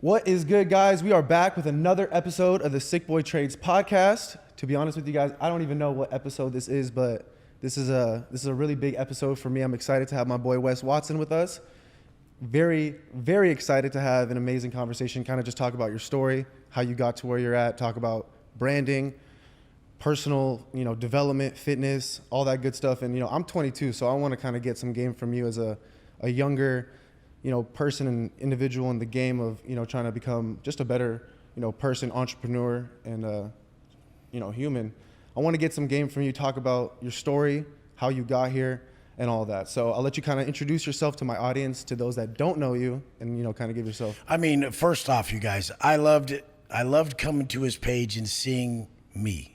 What is good, guys? We are back with another episode of the Sick Boy Trades podcast. To be honest with you guys, I don't even know what episode this is, but this is a really big episode for me. I'm excited to have my boy Wes Watson with us. Very, very excited to have an amazing conversation, kind of just talk about your story, how you got to where you're at, talk about branding, personal, development, fitness, all that good stuff. And, I'm 22, so I want to kind of get some game from you as a younger, person and individual in the game of, trying to become just a better, person, entrepreneur, and, human. I want to get some game from you, talk about your story, how you got here, and all that. So I'll let you kind of introduce yourself to my audience, to those that don't know you, and, kind of give yourself. I mean, first off, you guys, I loved it. I loved coming to his page and seeing me.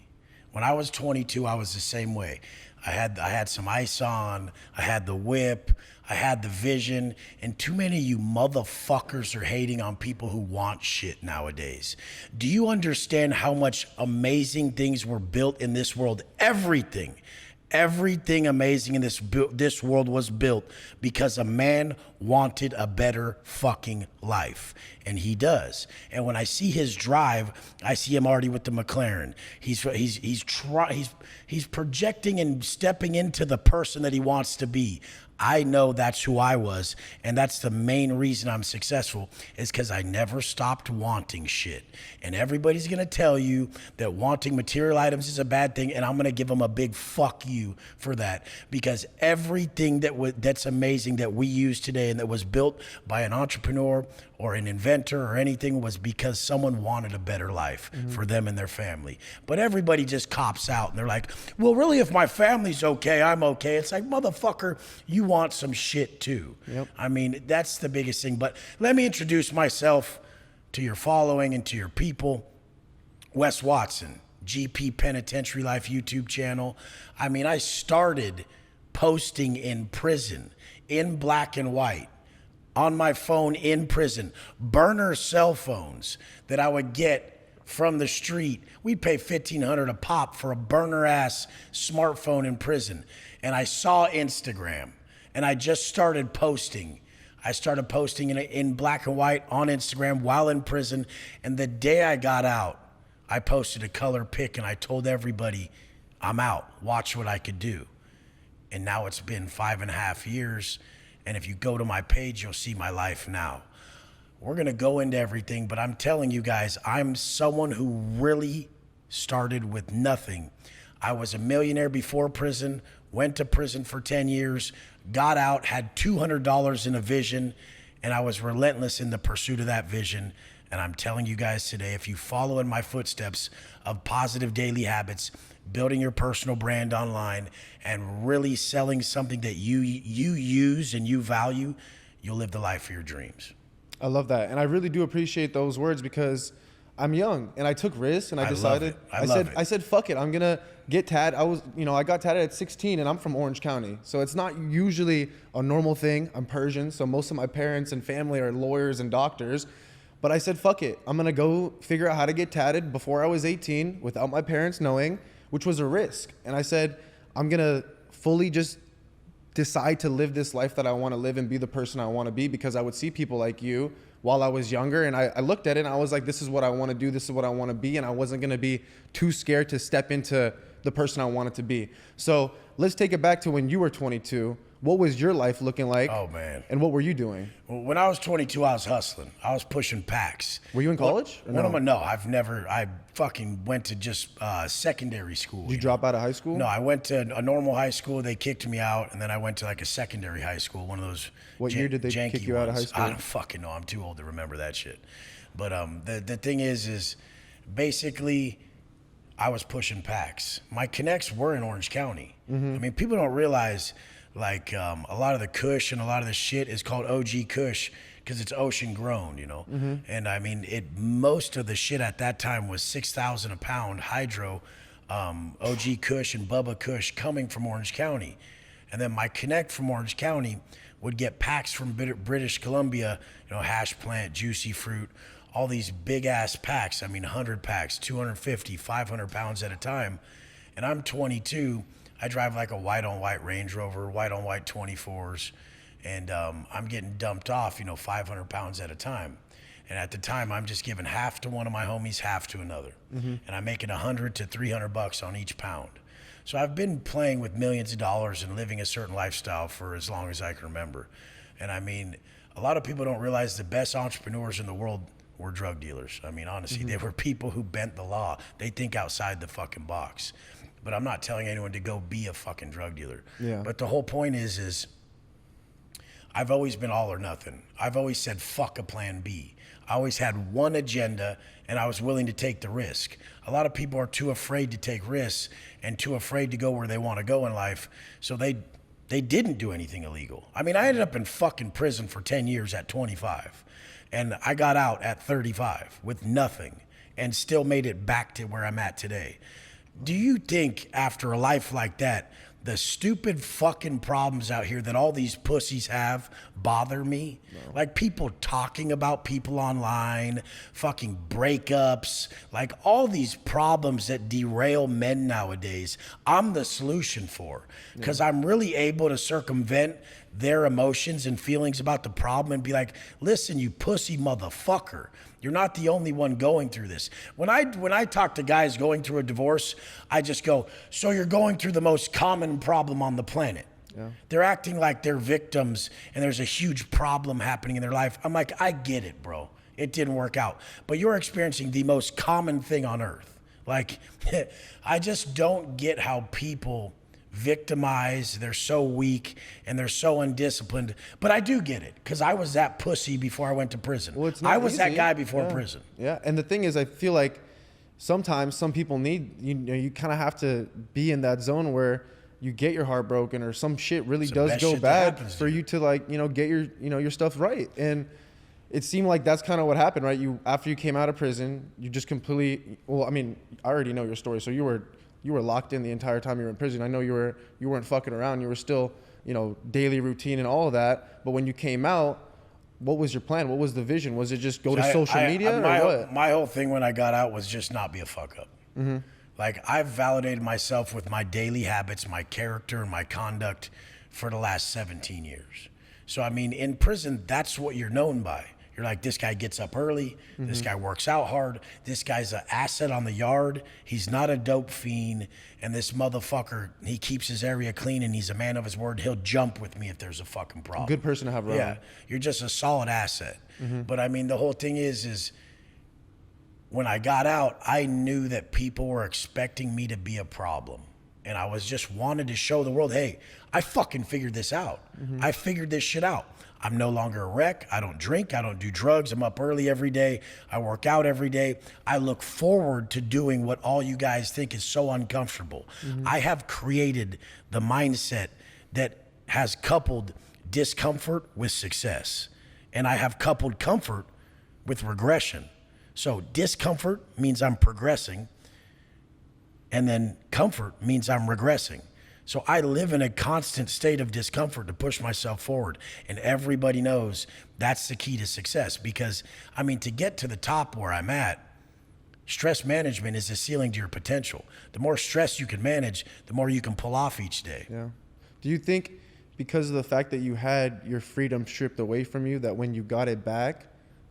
When I was 22, I was the same way. I had some ice on, I had the whip, I had the vision, and too many of you motherfuckers are hating on people who want shit nowadays. Do you understand how much amazing things were built in this world? Everything amazing in this world was built because a man wanted a better fucking life, and he does. And when I see his drive, I see him already with the McLaren. He's projecting and stepping into the person that he wants to be. I know that's who I was, and that's the main reason I'm successful, is because I never stopped wanting shit. And everybody's gonna tell you that wanting material items is a bad thing, and I'm gonna give them a big fuck you for that, because everything that's amazing that we use today and that was built by an entrepreneur or an inventor or anything was because someone wanted a better life for them and their family. But everybody just cops out, and they're like, well, really, if my family's okay, I'm okay. It's like, motherfucker, you want some shit too. Yep. I mean, that's the biggest thing. But let me introduce myself to your following and to your people. Wes Watson, GP Penitentiary Life YouTube channel. I mean, I started posting in prison, in black and white, on my phone in prison, burner cell phones that I would get from the street. We'd pay $1,500 a pop for a burner ass smartphone in prison. And I saw Instagram, and I just started posting. I started posting in black and white on Instagram while in prison. And the day I got out, I posted a color pic and I told everybody, I'm out, watch what I could do. And now it's been 5.5 years. And if you go to my page, you'll see my life now. We're gonna go into everything, but I'm telling you guys, I'm someone who really started with nothing. I was a millionaire before prison, went to prison for 10 years, got out, had $200 in a vision, and I was relentless in the pursuit of that vision. And I'm telling you guys today, if you follow in my footsteps of positive daily habits, building your personal brand online, and really selling something that you use and you value, you'll live the life of your dreams. I love that. And I really do appreciate those words, because I'm young and I took risks, and I decided, I said, fuck it. I'm going to get tatted. I got tatted at 16, and I'm from Orange County. So it's not usually a normal thing. I'm Persian. So most of my parents and family are lawyers and doctors. But I said, fuck it. I'm going to go figure out how to get tatted before I was 18 without my parents knowing, which was a risk. And I said, I'm going to fully just decide to live this life that I want to live and be the person I want to be, because I would see people like you while I was younger, and I looked at it and I was like, this is what I want to do, this is what I want to be, and I wasn't going to be too scared to step into the person I wanted to be. So let's take it back to when you were 22. What was your life looking like? Oh, man. And what were you doing? Well, when I was 22, I was hustling. I was pushing packs. Were you in college? No, I fucking went to just secondary school. Did you drop out of high school? No, I went to a normal high school. They kicked me out, and then I went to like a secondary high school, one of those What year did they kick you out of high school? I don't fucking know. I'm too old to remember that shit. But the thing is basically I was pushing packs. My connects were in Orange County. Mm-hmm. I mean, people don't realize, like, a lot of the kush and a lot of the shit is called OG kush because it's ocean grown, Mm-hmm. And I mean, most of the shit at that time was 6,000 a pound hydro, OG kush and Bubba kush coming from Orange County. And then my connect from Orange County would get packs from British Columbia, hash plant, juicy fruit, all these big ass packs. I mean, 100 packs, 250, 500 pounds at a time. And I'm 22. I drive like a white on white Range Rover, white on white 24s. And I'm getting dumped off, 500 pounds at a time. And at the time, I'm just giving half to one of my homies, half to another. And I'm making $100 to $300 on each pound. So I've been playing with millions of dollars and living a certain lifestyle for as long as I can remember. And I mean, a lot of people don't realize the best entrepreneurs in the world were drug dealers. I mean, honestly, they were people who bent the law. They think outside the fucking box. But I'm not telling anyone to go be a fucking drug dealer. Yeah. But the whole point is I've always been all or nothing. I've always said, fuck a plan B. I always had one agenda, and I was willing to take the risk. A lot of people are too afraid to take risks and too afraid to go where they want to go in life, so they didn't do anything illegal. I mean, I ended up in fucking prison for 10 years at 25, and I got out at 35 with nothing and still made it back to where I'm at today. Do you think after a life like that, the stupid fucking problems out here that all these pussies have bother me? No. Like people talking about people online, fucking breakups, like all these problems that derail men nowadays, I'm the solution for. Because I'm really able to circumvent their emotions and feelings about the problem and be like, listen, you pussy motherfucker. You're not the only one going through this. When I talk to guys going through a divorce, I just go, so you're going through the most common problem on the planet. Yeah. They're acting like they're victims and there's a huge problem happening in their life. I'm like, I get it, bro. It didn't work out. But you're experiencing the most common thing on earth. Like, I just don't get how people victimized, they're so weak and they're so undisciplined. But I do get it, because I was that pussy before I went to prison. Well, it's not I was easy. that guy before prison. Yeah, and the thing is, I feel like sometimes some people need, you kind of have to be in that zone where you get your heart broken or some shit really does go bad for you to, like, get your, your stuff right. And it seemed like that's kind of what happened, right? After you came out of prison, you just completely, well, I mean, I already know your story. So you were locked in the entire time you were in prison. I know you weren't fucking around. You were still, daily routine and all of that. But when you came out, what was your plan? What was the vision? Was it just go to social media or what? My whole thing when I got out was just not be a fuck up. Mm-hmm. Like, I've validated myself with my daily habits, my character, and my conduct for the last 17 years. So, I mean, in prison, that's what you're known by. You're like, this guy gets up early. Mm-hmm. This guy works out hard. This guy's an asset on the yard. He's not a dope fiend. And this motherfucker, he keeps his area clean and he's a man of his word. He'll jump with me if there's a fucking problem. Good person to have around. Yeah, you're just a solid asset. Mm-hmm. But I mean, the whole thing is when I got out, I knew that people were expecting me to be a problem. And I was just wanted to show the world, hey, I fucking figured this out. Mm-hmm. I figured this shit out. I'm no longer a wreck. I don't drink. I don't do drugs. I'm up early every day. I work out every day. I look forward to doing what all you guys think is so uncomfortable. Mm-hmm. I have created the mindset that has coupled discomfort with success. And I have coupled comfort with regression. So discomfort means I'm progressing. And then comfort means I'm regressing. So I live in a constant state of discomfort to push myself forward. And everybody knows that's the key to success. Because, I mean, to get to the top where I'm at, stress management is the ceiling to your potential. The more stress you can manage, the more you can pull off each day. Yeah. Do you think because of the fact that you had your freedom stripped away from you, that when you got it back,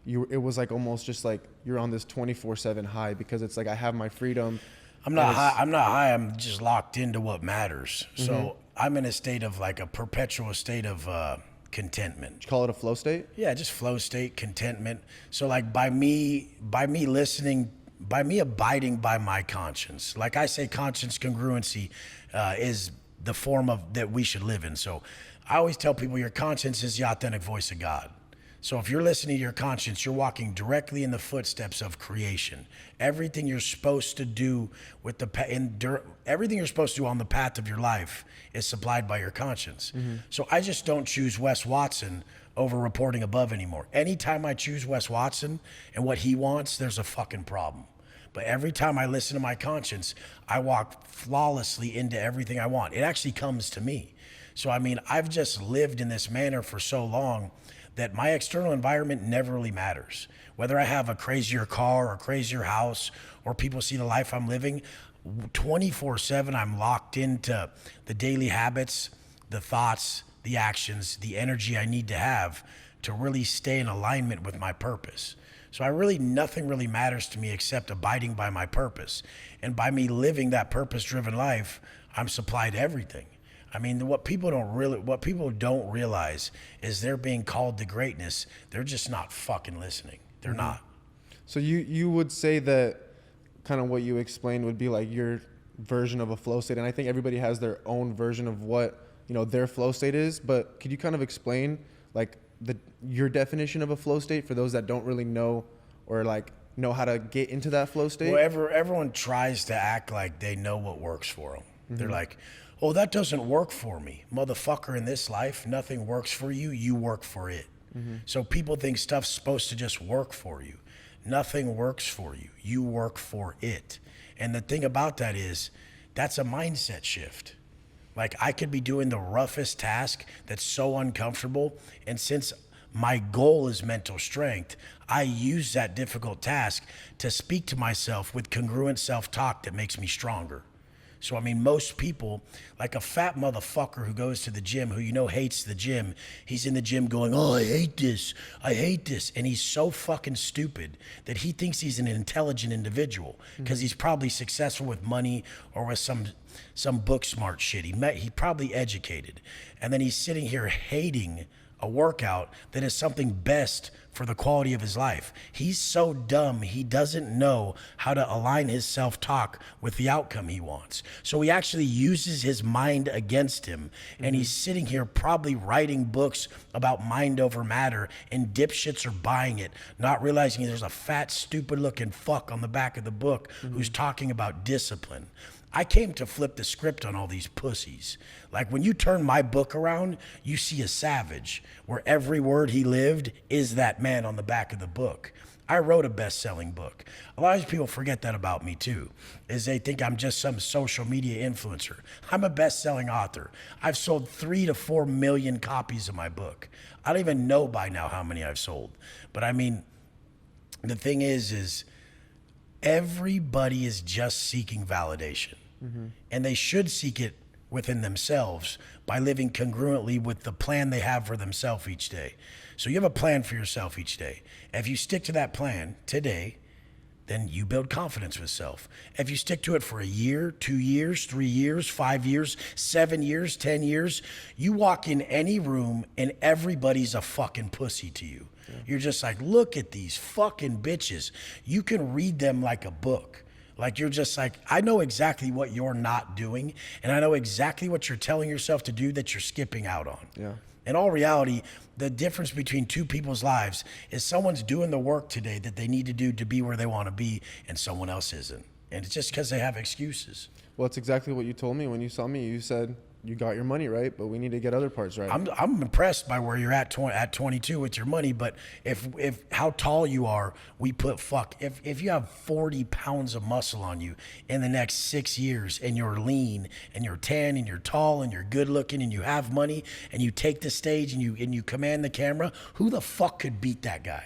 it was like almost just like you're on this 24/7 high, because it's like, I have my freedom. I'm not high. I'm just locked into what matters. Mm-hmm. So I'm in a state of, like, a perpetual state of contentment. Did you call it a flow state? Yeah, just flow state, contentment. So, like, by me listening, by me abiding by my conscience. Like I say, conscience congruency is the form of that we should live in. So I always tell people your conscience is the authentic voice of God. So if you're listening to your conscience, you're walking directly in the footsteps of creation. Everything you're supposed to do everything you're supposed to do on the path of your life is supplied by your conscience. Mm-hmm. So I just don't choose Wes Watson over reporting above anymore. Anytime I choose Wes Watson and what he wants, there's a fucking problem. But every time I listen to my conscience, I walk flawlessly into everything I want. It actually comes to me. So, I mean, I've just lived in this manner for so long that my external environment never really matters. Whether I have a crazier car or a crazier house, or people see the life I'm living, 24/7, I'm locked into the daily habits, the thoughts, the actions, the energy I need to have to really stay in alignment with my purpose. So nothing really matters to me except abiding by my purpose. And by me living that purpose-driven life, I'm supplied everything. I mean, what people don't realize is they're being called to greatness. They're just not fucking listening. They're not. So you would say that kind of what you explained would be like your version of a flow state, and I think everybody has their own version of what, you know, their flow state is, but could you kind of explain like your definition of a flow state for those that don't really know or like know how to get into that flow state? Well, everyone tries to act like they know what works for them. They're like, oh, that doesn't work for me. Motherfucker, in this life, nothing works for you. You work for it. So people think stuff's supposed to just work for you. Nothing works for you. You work for it. And the thing about that is, that's a mindset shift. Like, I could be doing the roughest task that's so uncomfortable, and since my goal is mental strength, I use that difficult task to speak to myself with congruent self-talk that makes me stronger. So, I mean, most people, like a fat motherfucker who goes to the gym, who you know hates the gym, he's in the gym going, oh, I hate this. And he's so fucking stupid that he thinks he's an intelligent individual because he's probably successful with money or with some book smart shit. He probably educated. And then he's sitting here hating a workout that is something best for the quality of his life. He's so dumb, he doesn't know how to align his self-talk with the outcome he wants. So he actually uses his mind against him, and he's sitting here probably writing books about mind over matter, and dipshits are buying it, not realizing there's a fat, stupid-looking fuck on the back of the book who's talking about discipline. I came to flip the script on all these pussies. Like, when you turn my book around, you see a savage where every word he lived is that man on the back of the book. I wrote a best-selling book. A lot of people forget that about me too, is they think I'm just some social media influencer. I'm a best-selling author. I've sold 3 to 4 million copies of my book. I don't even know by now how many I've sold. But I mean, the thing is everybody is just seeking validation. And they should seek it within themselves by living congruently with the plan they have for themselves each day. So you have a plan for yourself each day. If you stick to that plan today, then you build confidence with self. If you stick to it for a year, 2 years, 3 years, 5 years, 7 years, 10 years, you walk in any room and everybody's a fucking pussy to you. You're just like, look at these fucking bitches. You can read them like a book. Like, you're just like, I know exactly what you're not doing, and I know exactly what you're telling yourself to do that you're skipping out on. Yeah. In all reality, the difference between two people's lives is someone's doing the work today that they need to do to be where they want to be, and someone else isn't. And it's just because they have excuses. Well, it's exactly what you told me when you saw me. You said you got your money right, but we need to get other parts right. I'm impressed by where you're at 22 with your money, but if how tall you are, we put if you have 40 pounds of muscle on you in the next 6 years, and you're lean and you're tan and you're tall and you're good looking and you have money and you take the stage and you command the camera, who the fuck could beat that guy?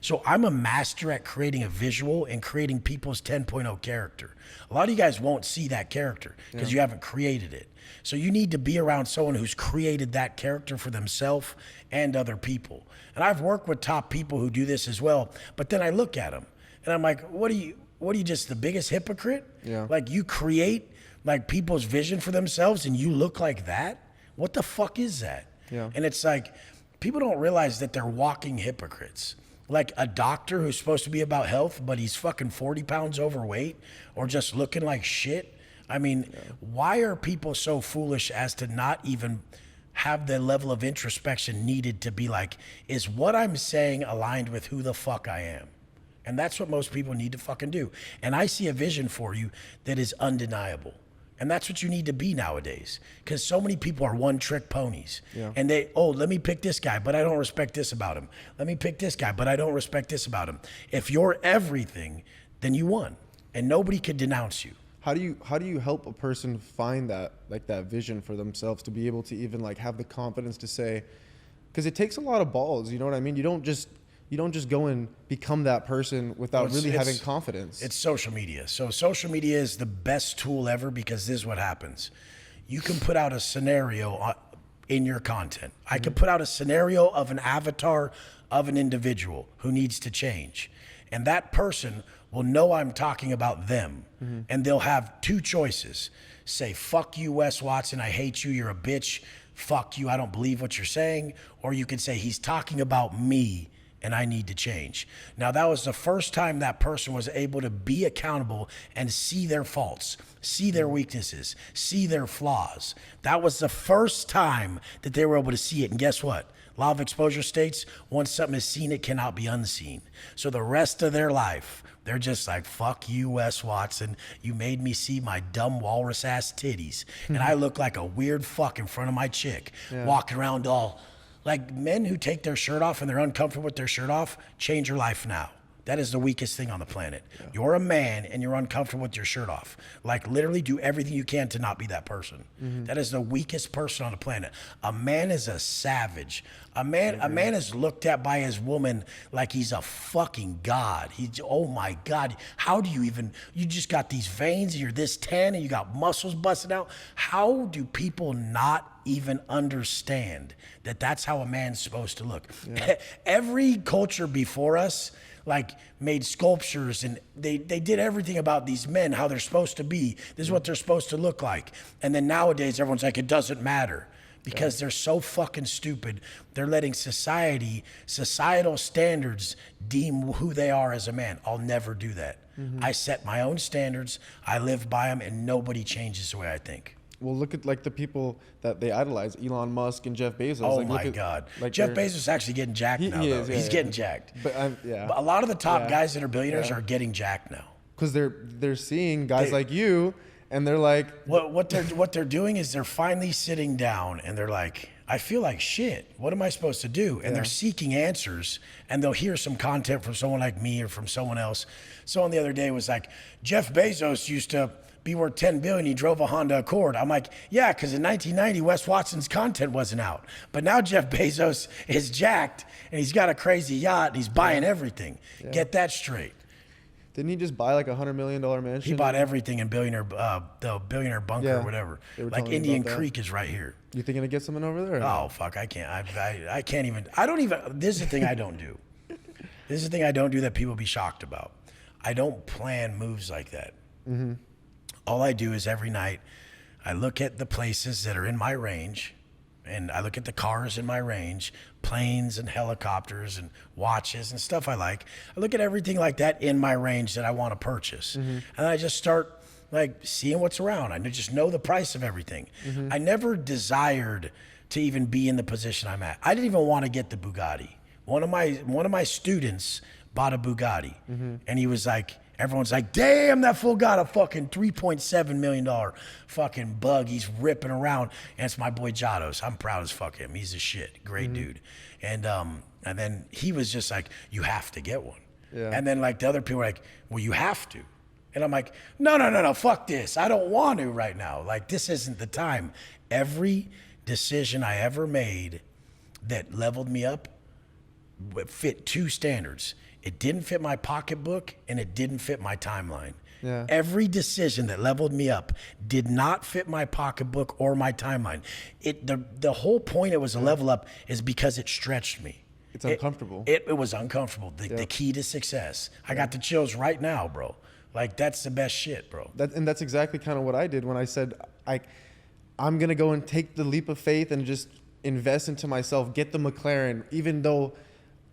So I'm a master at creating a visual and creating people's 10.0 character. A lot of you guys won't see that character because you haven't created it. So you need to be around someone who's created that character for themselves and other people. And I've worked with top people who do this as well, but then I look at them and I'm like, what are you just the biggest hypocrite? Yeah. Like, you create like people's vision for themselves and you look like that? What the fuck is that? Yeah. And it's like, people don't realize that they're walking hypocrites. Like a doctor who's supposed to be about health, but he's fucking 40 pounds overweight or just looking like shit. I mean, why are people so foolish as to not even have the level of introspection needed to be like, is what I'm saying aligned with who the fuck I am? And that's what most people need to fucking do. And I see a vision for you that is undeniable. And that's what you need to be nowadays, because so many people are one-trick ponies. Yeah. And let me pick this guy, but I don't respect this about him. Let me pick this guy, but I don't respect this about him. If you're everything, then you won, and nobody could denounce you. How do you help a person find that, like, that vision for themselves to be able to even like have the confidence to say, because it takes a lot of balls, you know what I mean? You don't just go and become that person without really having confidence. It's social media. So social media is the best tool ever, because this is what happens. You can put out a scenario in your content. I could put out a scenario of an avatar of an individual who needs to change. And that person will know I'm talking about them. And they'll have two choices. Say, fuck you, Wes Watson, I hate you, you're a bitch. Fuck you, I don't believe what you're saying. Or you could say, he's talking about me and I need to change. Now, that was the first time that person was able to be accountable and see their faults, see their weaknesses, see their flaws. That was the first time that they were able to see it. And guess what? Law of exposure states, once something is seen, it cannot be unseen. So the rest of their life, they're just like, fuck you, Wes Watson. You made me see my dumb walrus ass titties. And I look like a weird fuck in front of my chick, walking around all like men who take their shirt off and they're uncomfortable with their shirt off. Change your life now. That is the weakest thing on the planet. You're a man and you're uncomfortable with your shirt off. Like literally do everything you can to not be that person. That is the weakest person on the planet. A man is a savage. A man is looked at by his woman like he's a fucking god. Oh my God. How do you even, you just got these veins and you're this tan and you got muscles busting out. How do people not even understand that that's how a man's supposed to look? Every culture before us like made sculptures and they did everything about these men, how they're supposed to be. This is what they're supposed to look like. And then nowadays everyone's like, it doesn't matter because they're so fucking stupid. They're letting societal standards deem who they are as a man. I'll never do that. I set my own standards. I live by them and nobody changes the way I think. Well, look at like the people that they idolize, Elon Musk and Jeff Bezos. Oh like, my God. Like Jeff Bezos is actually getting jacked now, though. He's getting jacked. But a lot of the top guys that are billionaires are getting jacked now. Because they're seeing guys like you and they're like... What they're doing is they're finally sitting down and they're like, I feel like shit. What am I supposed to do? And they're seeking answers and they'll hear some content from someone like me or from someone else. Someone the other day was like, Jeff Bezos used to be worth $10 billion, he drove a Honda Accord. I'm like, yeah, because in 1990, Wes Watson's content wasn't out. But now Jeff Bezos is jacked and he's got a crazy yacht and he's buying everything. Get that straight. Didn't he just buy like $100 million mansion? He bought everything in the billionaire bunker or whatever. Like Indian Creek is right here. You thinking to get something over there? Oh, fuck, I can't. I can't even, this is the thing I don't do. This is the thing I don't do that people be shocked about. I don't plan moves like that. All I do is every night I look at the places that are in my range and I look at the cars in my range, planes and helicopters and watches and stuff I like. I look at everything like that in my range that I want to purchase. And I just start like seeing what's around. I just know the price of everything. I never desired to even be in the position I'm at. I didn't even want to get the Bugatti. One of my students bought a Bugatti and he was like, everyone's like, damn, that fool got a fucking $3.7 million fucking bug. He's ripping around. And it's my boy Jados. I'm proud as fuck him. He's a shit. Great dude. And then he was just like, you have to get one. And then like the other people were like, well, you have to. And I'm like, no, fuck this. I don't want to right now. Like, this isn't the time. Every decision I ever made that leveled me up fit two standards. It didn't fit my pocketbook and it didn't fit my timeline. Every decision that leveled me up did not fit my pocketbook or my timeline. The whole point it was a level up is because it stretched me. It's uncomfortable. It was uncomfortable. The key to success. I got the chills right now, bro. Like, that's the best shit, bro. And that's exactly kind of what I did when I said, I'm going to go and take the leap of faith and just invest into myself, get the McLaren, even though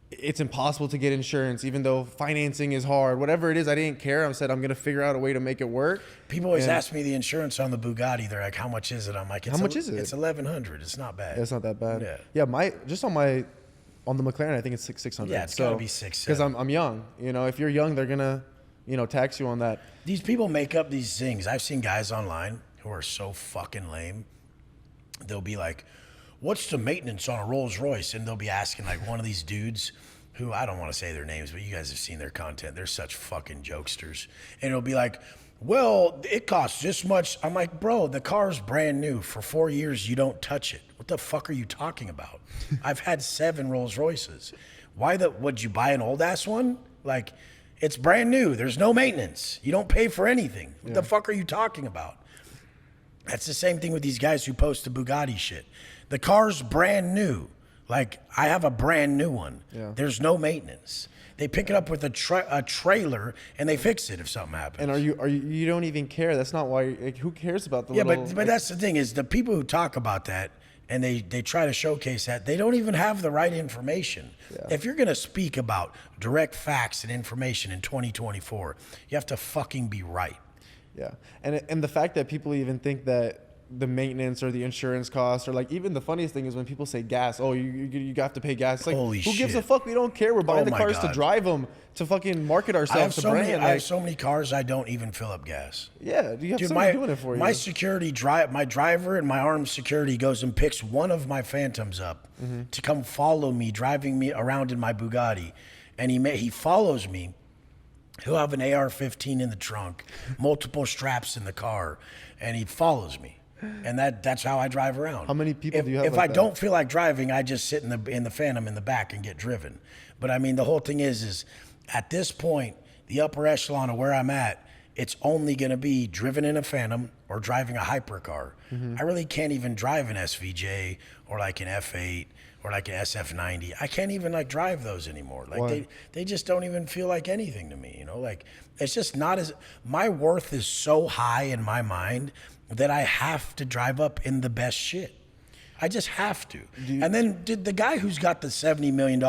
it's impossible to get insurance, even though financing is hard, whatever it is, I didn't care. I said, I'm going to figure out a way to make it work. People always ask me the insurance on the Bugatti. They're like, how much is it? I'm like, how much is it? It's $1,100. It's not bad. It's not that bad. Yeah. On the McLaren, I think it's $600. Yeah, it's gotta be $600. Because I'm young. You know, if you're young, they're going to, tax you on that. These people make up these things. I've seen guys online who are so fucking lame. They'll be like, what's the maintenance on a Rolls Royce? And they'll be asking like one of these dudes who, I don't want to say their names, but you guys have seen their content. They're such fucking jokesters. And it'll be like, well, it costs this much. I'm like, bro, the car's brand new. For 4 years, you don't touch it. What the fuck are you talking about? I've had 7 Rolls Royces. Would you buy an old ass one? Like, it's brand new. There's no maintenance. You don't pay for anything. What the fuck are you talking about? That's the same thing with these guys who post the Bugatti shit. The car's brand new. Like, I have a brand new one. Yeah. There's no maintenance. They pick it up with a trailer and they fix it if something happens. And you don't even care. That's not why. Like, who cares about the Yeah, little, but that's the thing is the people who talk about that and they try to showcase that, they don't even have the right information. Yeah. If you're going to speak about direct facts and information in 2024, you have to fucking be right. Yeah, and the fact that people even think that the maintenance or the insurance costs, or like even the funniest thing is when people say gas. Oh, you have to pay gas. It's like, Holy who gives shit. a fuck? We don't care. We're buying the my cars to God. drive them, to fucking market I have ourselves, to so brand. many. I Like, have so many cars. I don't even fill up gas. yeah, you have Dude, somebody doing it for you. my security my driver and my armed security goes and picks one of my Phantoms up to come follow me, driving me around in my Bugatti, and he follows me. He'll have an AR-15 in the trunk, multiple straps in the car, and he follows me. And that's how I drive around. How many people do you have If like I that? don't feel like driving, I just sit in the Phantom in the back and get driven. But I mean, the whole thing is at this point, the upper echelon of where I'm at, it's only going to be driven in a Phantom or driving a hypercar. I really can't even drive an SVJ or like an F8 or like an SF90. I can't even like drive those anymore. Like Why? they just don't even feel like anything to me, you know? Like it's just not as my worth is so high in my mind that I have to drive up in the best shit. I just have to. And then the guy who's got the $70 million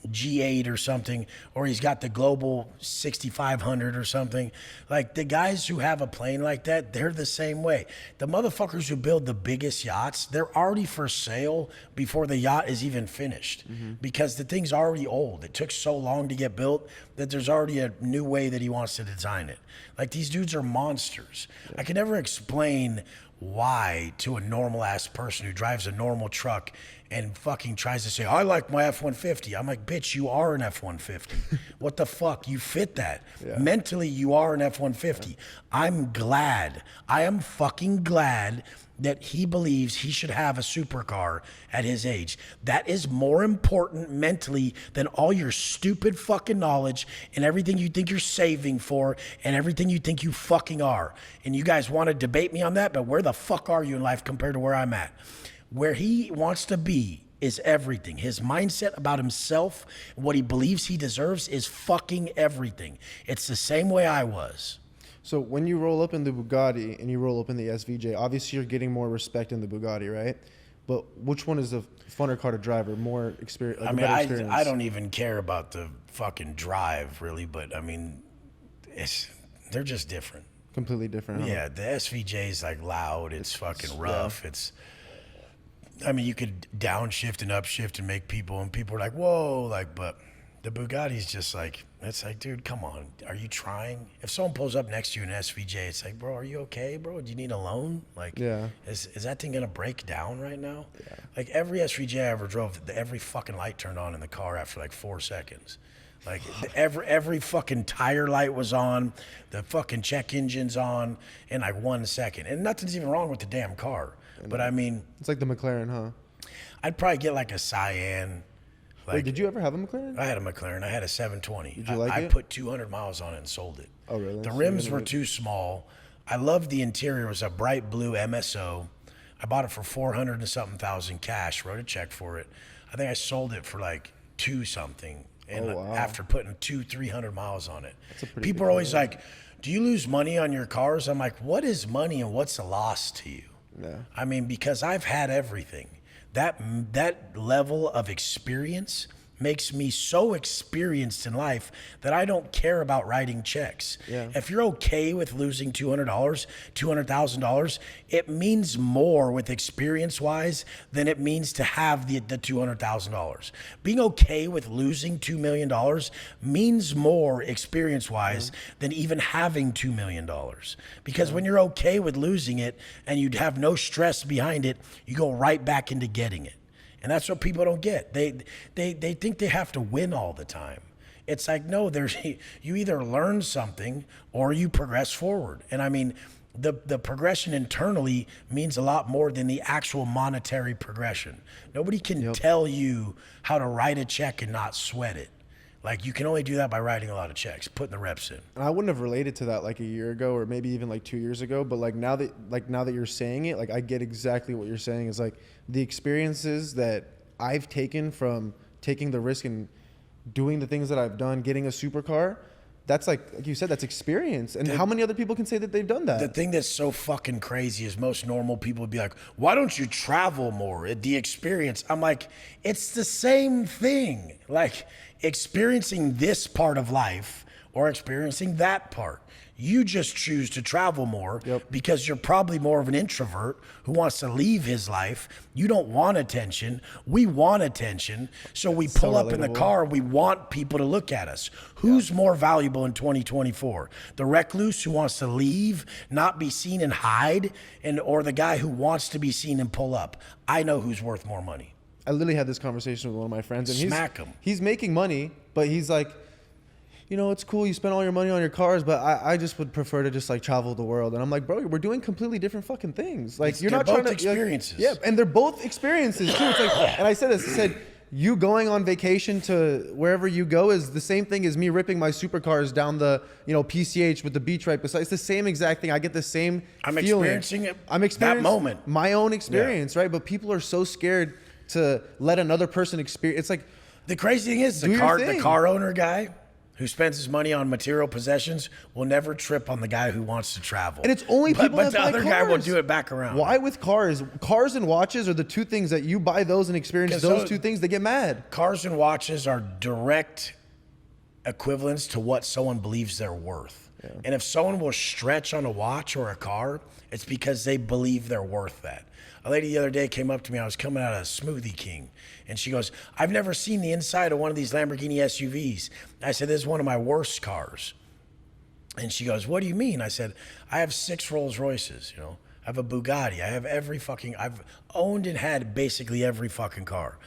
G8 or something, or he's got the Global 6500 or something, like the guys who have a plane like that, they're the same way. The motherfuckers who build the biggest yachts, they're already for sale before the yacht is even finished because the thing's already old. It took so long to get built that there's already a new way that he wants to design it. Like these dudes are monsters. I can never explain why to a normal ass person who drives a normal truck and fucking tries to say, I like my F-150. I'm like, bitch, you are an F-150. What the fuck? You fit that. Yeah. Mentally, you are an F-150. Yeah. I'm glad. I am fucking glad that he believes he should have a supercar at his age. That is more important mentally than all your stupid fucking knowledge and everything you think you're saving for and everything you think you fucking are. And you guys want to debate me on that, but where the fuck are you in life compared to where I'm at? Where he wants to be is everything. His mindset about himself, what he believes he deserves is fucking everything. It's the same way I was. So when you roll up in the Bugatti and you roll up in the SVJ, obviously you're getting more respect in the Bugatti, right? But which one is the funner car to drive or more experience? Like I a mean, better experience? I don't even care about the fucking drive really, but I mean, they're just different. Completely different. Huh? Yeah, the SVJ is like loud. It's fucking rough. Yeah. I mean, you could downshift and upshift and make people are like, whoa, like, but the Bugatti's just like, it's like, dude, come on. Are you trying? If someone pulls up next to you in an SVJ, it's like, bro, are you okay, bro? Do you need a loan? Like, yeah. Is that thing going to break down right now? Yeah. Like every SVJ I ever drove, every fucking light turned on in the car after like 4 seconds. Like every fucking tire light was on, the fucking check engine's on in like 1 second. And nothing's even wrong with the damn car. But I mean, it's like the McLaren, huh? I'd probably get like a Cyan. Like, wait, did you ever have a McLaren? I had a McLaren. I had a 720. Did you like it? I put 200 miles on it and sold it. Oh, really? The rims were too small. I loved the interior. It was a bright blue MSO. I bought it for 400 and something thousand cash. Wrote a check for it. I think I sold it for like 2 something. And wow. after putting 200-300 miles on it, people good are always car. like, "Do you lose money on your cars?" I'm like, "What is money and what's a loss to you?" Yeah. I mean, because I've had everything. That level of experience makes me so experienced in life that I don't care about writing checks. Yeah. If you're okay with losing $200, $200,000, it means more with experience-wise than it means to have the $200,000. Being okay with losing $2 million means more experience-wise than even having $2 million. Because when you're okay with losing it and you have no stress behind it, you go right back into getting it. And that's what people don't get. They think they have to win all the time. It's like, no, you either learn something or you progress forward. And I mean, the progression internally means a lot more than the actual monetary progression. Nobody can tell you how to write a check and not sweat it. Like, you can only do that by writing a lot of checks, putting the reps in. And I wouldn't have related to that like a year ago or maybe even like 2 years ago. But like now that you're saying it, like I get exactly what you're saying. Is like the experiences that I've taken from taking the risk and doing the things that I've done, getting a supercar. That's like you said, that's experience. And how many other people can say that they've done that? The thing that's so fucking crazy is most normal people would be like, why don't you travel more? The experience. I'm like, it's the same thing. Like experiencing this part of life or experiencing that part. You just choose to travel more because you're probably more of an introvert who wants to leave his life. You don't want attention. We want attention. So we pull up in the car and we want people to look at us. Who's more valuable in 2024? The recluse who wants to leave, not be seen and hide, or the guy who wants to be seen and pull up? I know who's worth more money. I literally had this conversation with one of my friends. And Smack him. He's making money, but he's like, you know, it's cool. You spend all your money on your cars, but I just would prefer to just like travel the world. And I'm like, bro, we're doing completely different fucking things. Like you're not trying to experiences. Like, yeah, and they're both experiences too. It's like, and I said this. I said, you going on vacation to wherever you go is the same thing as me ripping my supercars down the PCH with the beach right beside. It's the same exact thing. I get the same. I'm feeling. Experiencing it. I'm experiencing that moment. My own experience, right? But people are so scared to let another person experience. It's like the crazy thing is the car owner guy who spends his money on material possessions will never trip on the guy who wants to travel. And it's only people that buy cars. But the other guy will do it back around. Why with cars? Cars and watches are the two things that you buy those and experience those two things, they get mad. Cars and watches are direct equivalents to what someone believes they're worth. Yeah. And if someone will stretch on a watch or a car, it's because they believe they're worth that. A lady the other day came up to me. I was coming out of Smoothie King. And she goes, I've never seen the inside of one of these Lamborghini SUVs. I said, this is one of my worst cars. And she goes, what do you mean? I said, I have 6 Rolls Royces, I have a Bugatti. I have I've owned and had basically every fucking car.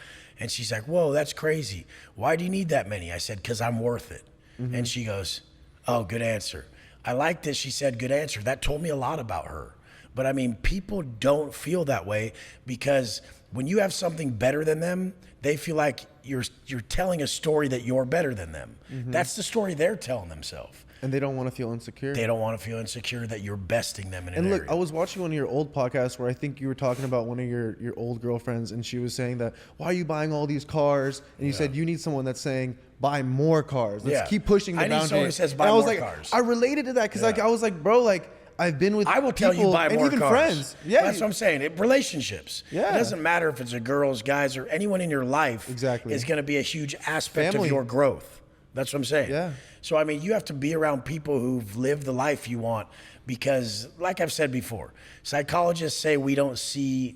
And she's like, whoa, that's crazy. Why do you need that many? I said, because I'm worth it. Mm-hmm. And she goes, oh, good answer. I like this. She said, good answer. That told me a lot about her. But I mean, people don't feel that way because when you have something better than them, they feel like you're telling a story that you're better than them. Mm-hmm. That's the story they're telling themselves. And they don't want to feel insecure. They don't want to feel insecure that you're besting them in an area. And look, area. I was watching one of your old podcasts where I think you were talking about one of your old girlfriends, and she was saying that, why are you buying all these cars? And you said you need someone that's saying, buy more cars. Let's keep pushing the boundary. I need someone who says buy more cars. I related to that because I was like, bro, like, I've been with I will tell you buy more even cars. Friends. Yeah, that's what I'm saying. Relationships. Yeah. It doesn't matter if it's a girls, guys, or anyone in your life. Exactly. Is going to be a huge aspect of your growth. That's what I'm saying. Yeah. So I mean, you have to be around people who've lived the life you want because, like I've said before, psychologists say we don't see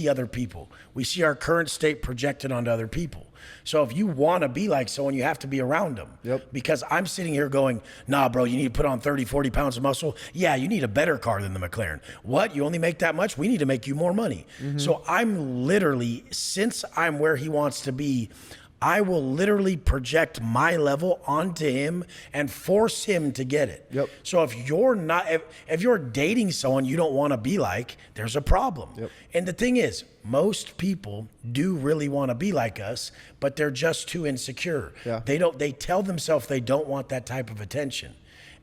other people. We see our current state projected onto other people. So if you want to be like someone, you have to be around them. Yep. Because I'm sitting here going, nah, bro, you need to put on 30, 40 pounds of muscle. Yeah, you need a better car than the McLaren. What? You only make that much? We need to make you more money. Mm-hmm. So I'm literally, since I'm where he wants to be, I will literally project my level onto him and force him to get it. Yep. So if you're dating someone you don't want to be like, there's a problem. Yep. And the thing is, most people do really want to be like us, but they're just too insecure. Yeah. They tell themselves they don't want that type of attention.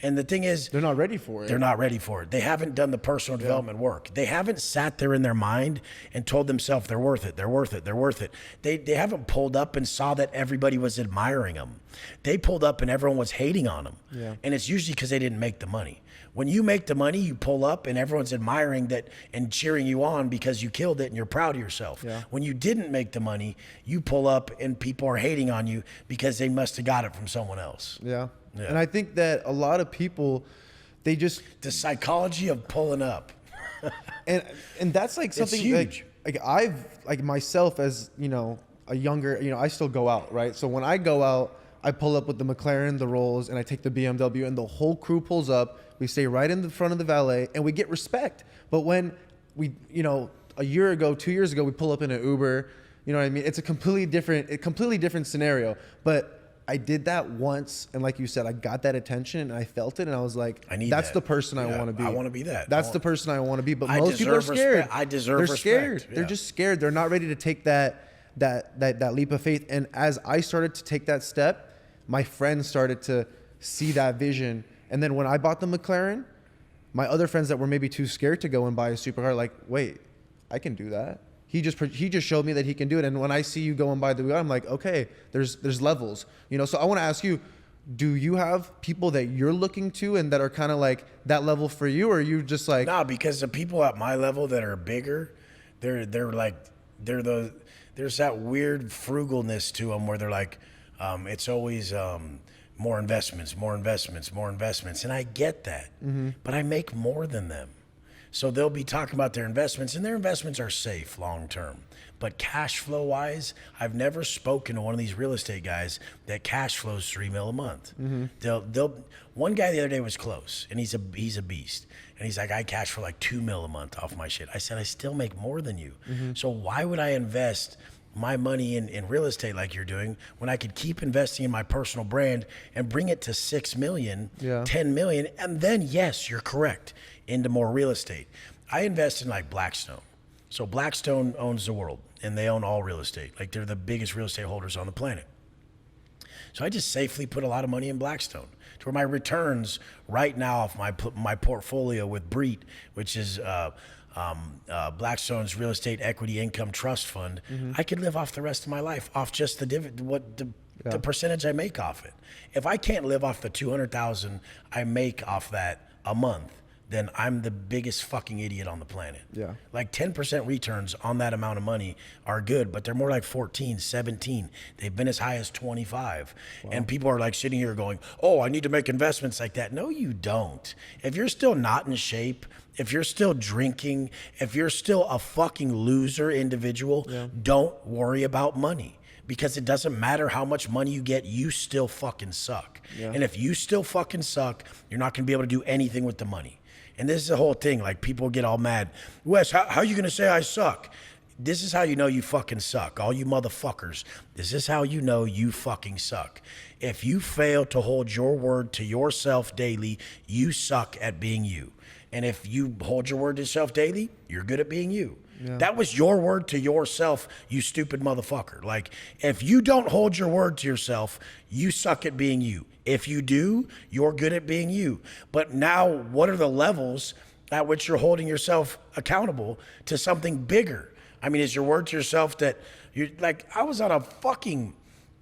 And the thing is, they're not ready for it. They're not ready for it. They haven't done the personal development work. They haven't sat there in their mind and told themselves they're worth it. They're worth it. They're worth it. They haven't pulled up and saw that everybody was admiring them. They pulled up and everyone was hating on them. Yeah. And it's usually because they didn't make the money. When you make the money, you pull up and everyone's admiring that and cheering you on because you killed it and you're proud of yourself. Yeah. When you didn't make the money, you pull up and people are hating on you because they must have got it from someone else. Yeah. Yeah. And I think that a lot of people, they just... The psychology of pulling up. and that's like something like I've, like myself as, a younger, I still go out, right? So when I go out, I pull up with the McLaren, the Rolls, and I take the BMW, and the whole crew pulls up. We stay right in the front of the valet, and we get respect. But when we, a year ago, 2 years ago, we pull up in an Uber, you know what I mean? It's a completely different scenario. But I did that once, and like you said, I got that attention, and I felt it, and I was like, that's the person I want to be. I want to be that. That's the person I want to be. But most people are scared. I deserve respect. They're scared. Yeah. They're just scared. They're not ready to take that leap of faith. And as I started to take that step, my friends started to see that vision. And then when I bought the McLaren, my other friends that were maybe too scared to go and buy a supercar, like, wait, I can do that. He just showed me that he can do it. And when I see you go and buy the Bugatti, I'm like, okay, there's levels, you know? So I want to ask you, do you have people that you're looking to and that are kind of like that level for you? Or are you just like... No, because the people at my level that are bigger, there's that weird frugalness to them where they're like, it's always more investments. And I get that, but I make more than them. So they'll be talking about their investments, and their investments are safe long term. But cash flow wise, I've never spoken to one of these real estate guys that cash flows $3 million a month. One guy the other day was close, and he's a beast. And he's like, I cash for like $2 million a month off my shit. I said, I still make more than you. So why would I invest my money in real estate like you're doing when I could keep investing in my personal brand and bring it to 6 million, 10 million, and then, yes, you're correct, into more real estate. I invest in like Blackstone. So Blackstone owns the world, and they own all real estate. Like, they're the biggest real estate holders on the planet. So I just safely put a lot of money in Blackstone to where my returns right now off my portfolio with BREIT, which is Blackstone's Real Estate Equity Income Trust Fund, I could live off the rest of my life off just the percentage I make off it. If I can't live off the $200,000 I make off that a month, then I'm the biggest fucking idiot on the planet. Yeah. Like 10% returns on that amount of money are good, but they're more like 14, 17. They've been as high as 25. Wow. And people are like sitting here going, oh, I need to make investments like that. No, you don't. If you're still not in shape, if you're still drinking, if you're still a fucking loser individual, don't worry about money. Because it doesn't matter how much money you get, you still fucking suck. And if you still fucking suck, you're not gonna be able to do anything with the money. And this is the whole thing, like people get all mad. Wes, how are you gonna say I suck? This is how you know you fucking suck. All you motherfuckers, this is how you know you fucking suck. If you fail to hold your word to yourself daily, you suck at being you. And if you hold your word to yourself daily, you're good at being you. That was your word to yourself, you stupid motherfucker. Like, if you don't hold your word to yourself, you suck at being you. If you do, you're good at being you. But now, what are the levels at which you're holding yourself accountable to something bigger? I mean, is your word to yourself that you're like, I was on a fucking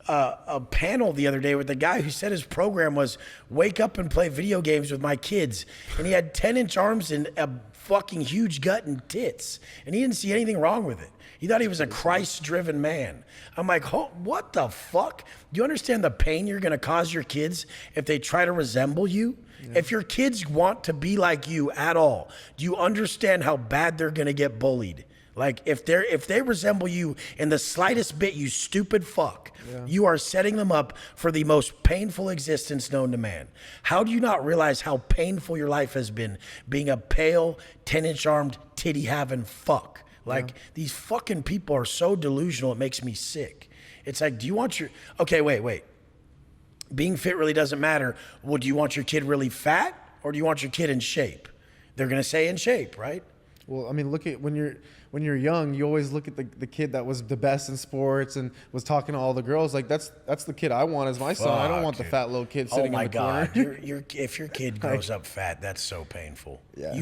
a panel the other day with a guy who said his program was wake up and play video games with my kids. And he had 10-inch arms and a fucking huge gut and tits. And he didn't see anything wrong with it. He thought he was a Christ-driven man. I'm like, oh, what the fuck? Do you understand the pain you're going to cause your kids if they try to resemble you? If your kids want to be like you at all, do you understand how bad they're going to get bullied? Like, if they resemble you in the slightest bit, you stupid fuck, you are setting them up for the most painful existence known to man. How do you not realize how painful your life has been being a pale, 10-inch armed, titty-having fuck? Like, these fucking people are so delusional, it makes me sick. It's like, do you want your... Okay, wait. Being fit really doesn't matter. Well, do you want your kid really fat, or do you want your kid in shape? They're going to say in shape, right? Well, I mean, look at when you're young, you always look at the kid that was the best in sports and was talking to all the girls. Like, that's the kid I want as my son. I don't want the fat little kid sitting in the corner. Oh my God, if your kid grows up fat, that's so painful. Yeah,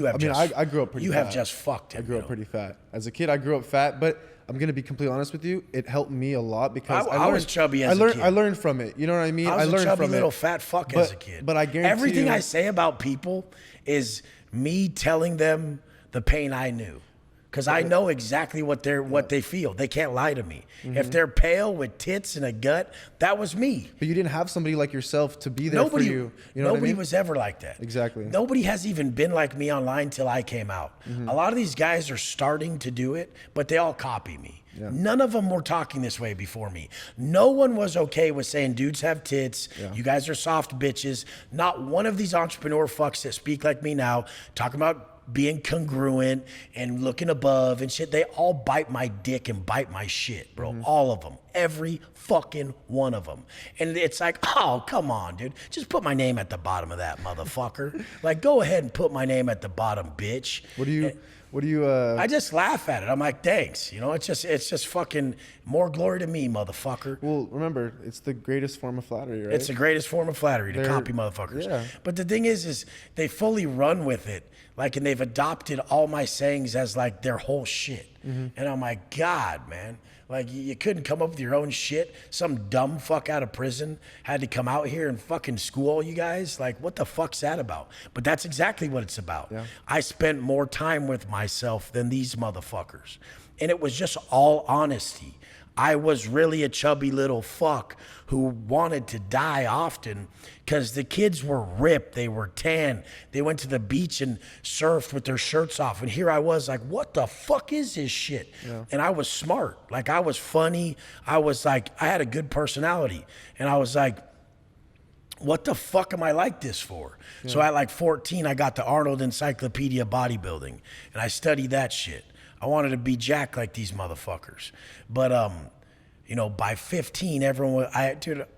I grew up pretty fat. You have just fucked him. I grew up pretty fat. As a kid, I grew up fat, but I'm gonna be completely honest with you. It helped me a lot because I was chubby as a kid. I learned from it. You know what I mean? I was learned a chubby from little fat fuck as a kid. But I guarantee everything you, I say about people is me telling them the pain I knew. Because I know exactly what they feel. They can't lie to me. If they're pale with tits and a gut, that was me. But you didn't have somebody like yourself to be there for you. You know nobody what I mean? was ever like that. Exactly. Nobody has even been like me online till I came out. A lot of these guys are starting to do it, but they all copy me. None of them were talking this way before me. No one was okay with saying dudes have tits. You guys are soft bitches. Not one of these entrepreneur fucks that speak like me now talking about being congruent and looking above and shit. They all bite my dick and bite my shit, bro. All of them. Every fucking one of them. And it's like, oh, come on, dude. Just put my name at the bottom of that, motherfucker. Like, go ahead and put my name at the bottom, bitch. What do you? I just laugh at it. I'm like, thanks. You know, it's just fucking more glory to me, motherfucker. Well, remember, it's the greatest form of flattery, right? It's the greatest form of flattery to copy motherfuckers. Yeah. But the thing is they fully run with it. Like, and they've adopted all my sayings as like their whole shit. And I'm like, God, man. Like, you couldn't come up with your own shit. Some dumb fuck out of prison had to come out here and fucking school you guys. Like, what the fuck's that about? But that's exactly what it's about. Yeah. I spent more time with myself than these motherfuckers. And it was just all honesty. I was really a chubby little fuck who wanted to die often because the kids were ripped. They were tan. They went to the beach and surfed with their shirts off. And here I was like, what the fuck is this shit? Yeah. And I was smart. Like, I was funny. I was like, I had a good personality. And I was like, what the fuck am I like this for? Yeah. So at like 14, I got the Arnold Encyclopedia Bodybuilding. And I studied that shit. I wanted to be jacked like these motherfuckers. But, you know, by 15,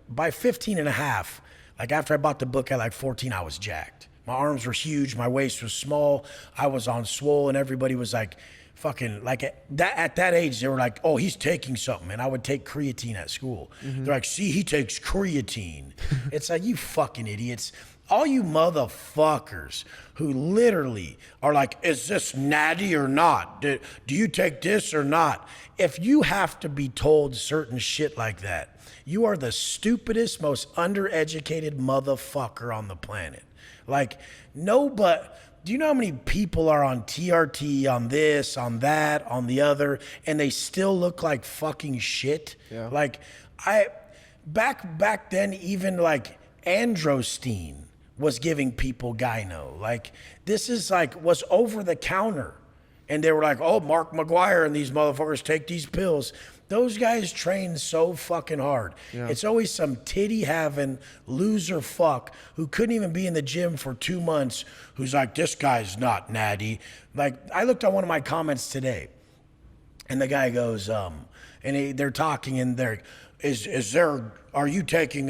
by 15 and a half, like after I bought the book at like 14, I was jacked. My arms were huge. My waist was small. I was on swole, and everybody was like, fucking, like at that age, they were like, oh, he's taking something. And I would take creatine at school. They're like, see, he takes creatine. It's like, you fucking idiots. All you motherfuckers who literally are like, is this natty or not? Do you take this or not? If you have to be told certain shit like that, you are the stupidest, most undereducated motherfucker on the planet. Like, no, but do you know how many people are on TRT, on this, on that, on the other, and they still look like fucking shit? Yeah. Like, back then, even like androstenedione was giving people gyno. Like, this is like, was over the counter. And they were like, oh, Mark McGuire and these motherfuckers take these pills. Those guys train so fucking hard. Yeah. It's always some titty-having loser fuck who couldn't even be in the gym for 2 months who's like, this guy's not natty. Like, I looked at one of my comments today, and the guy goes, they're talking, and are you taking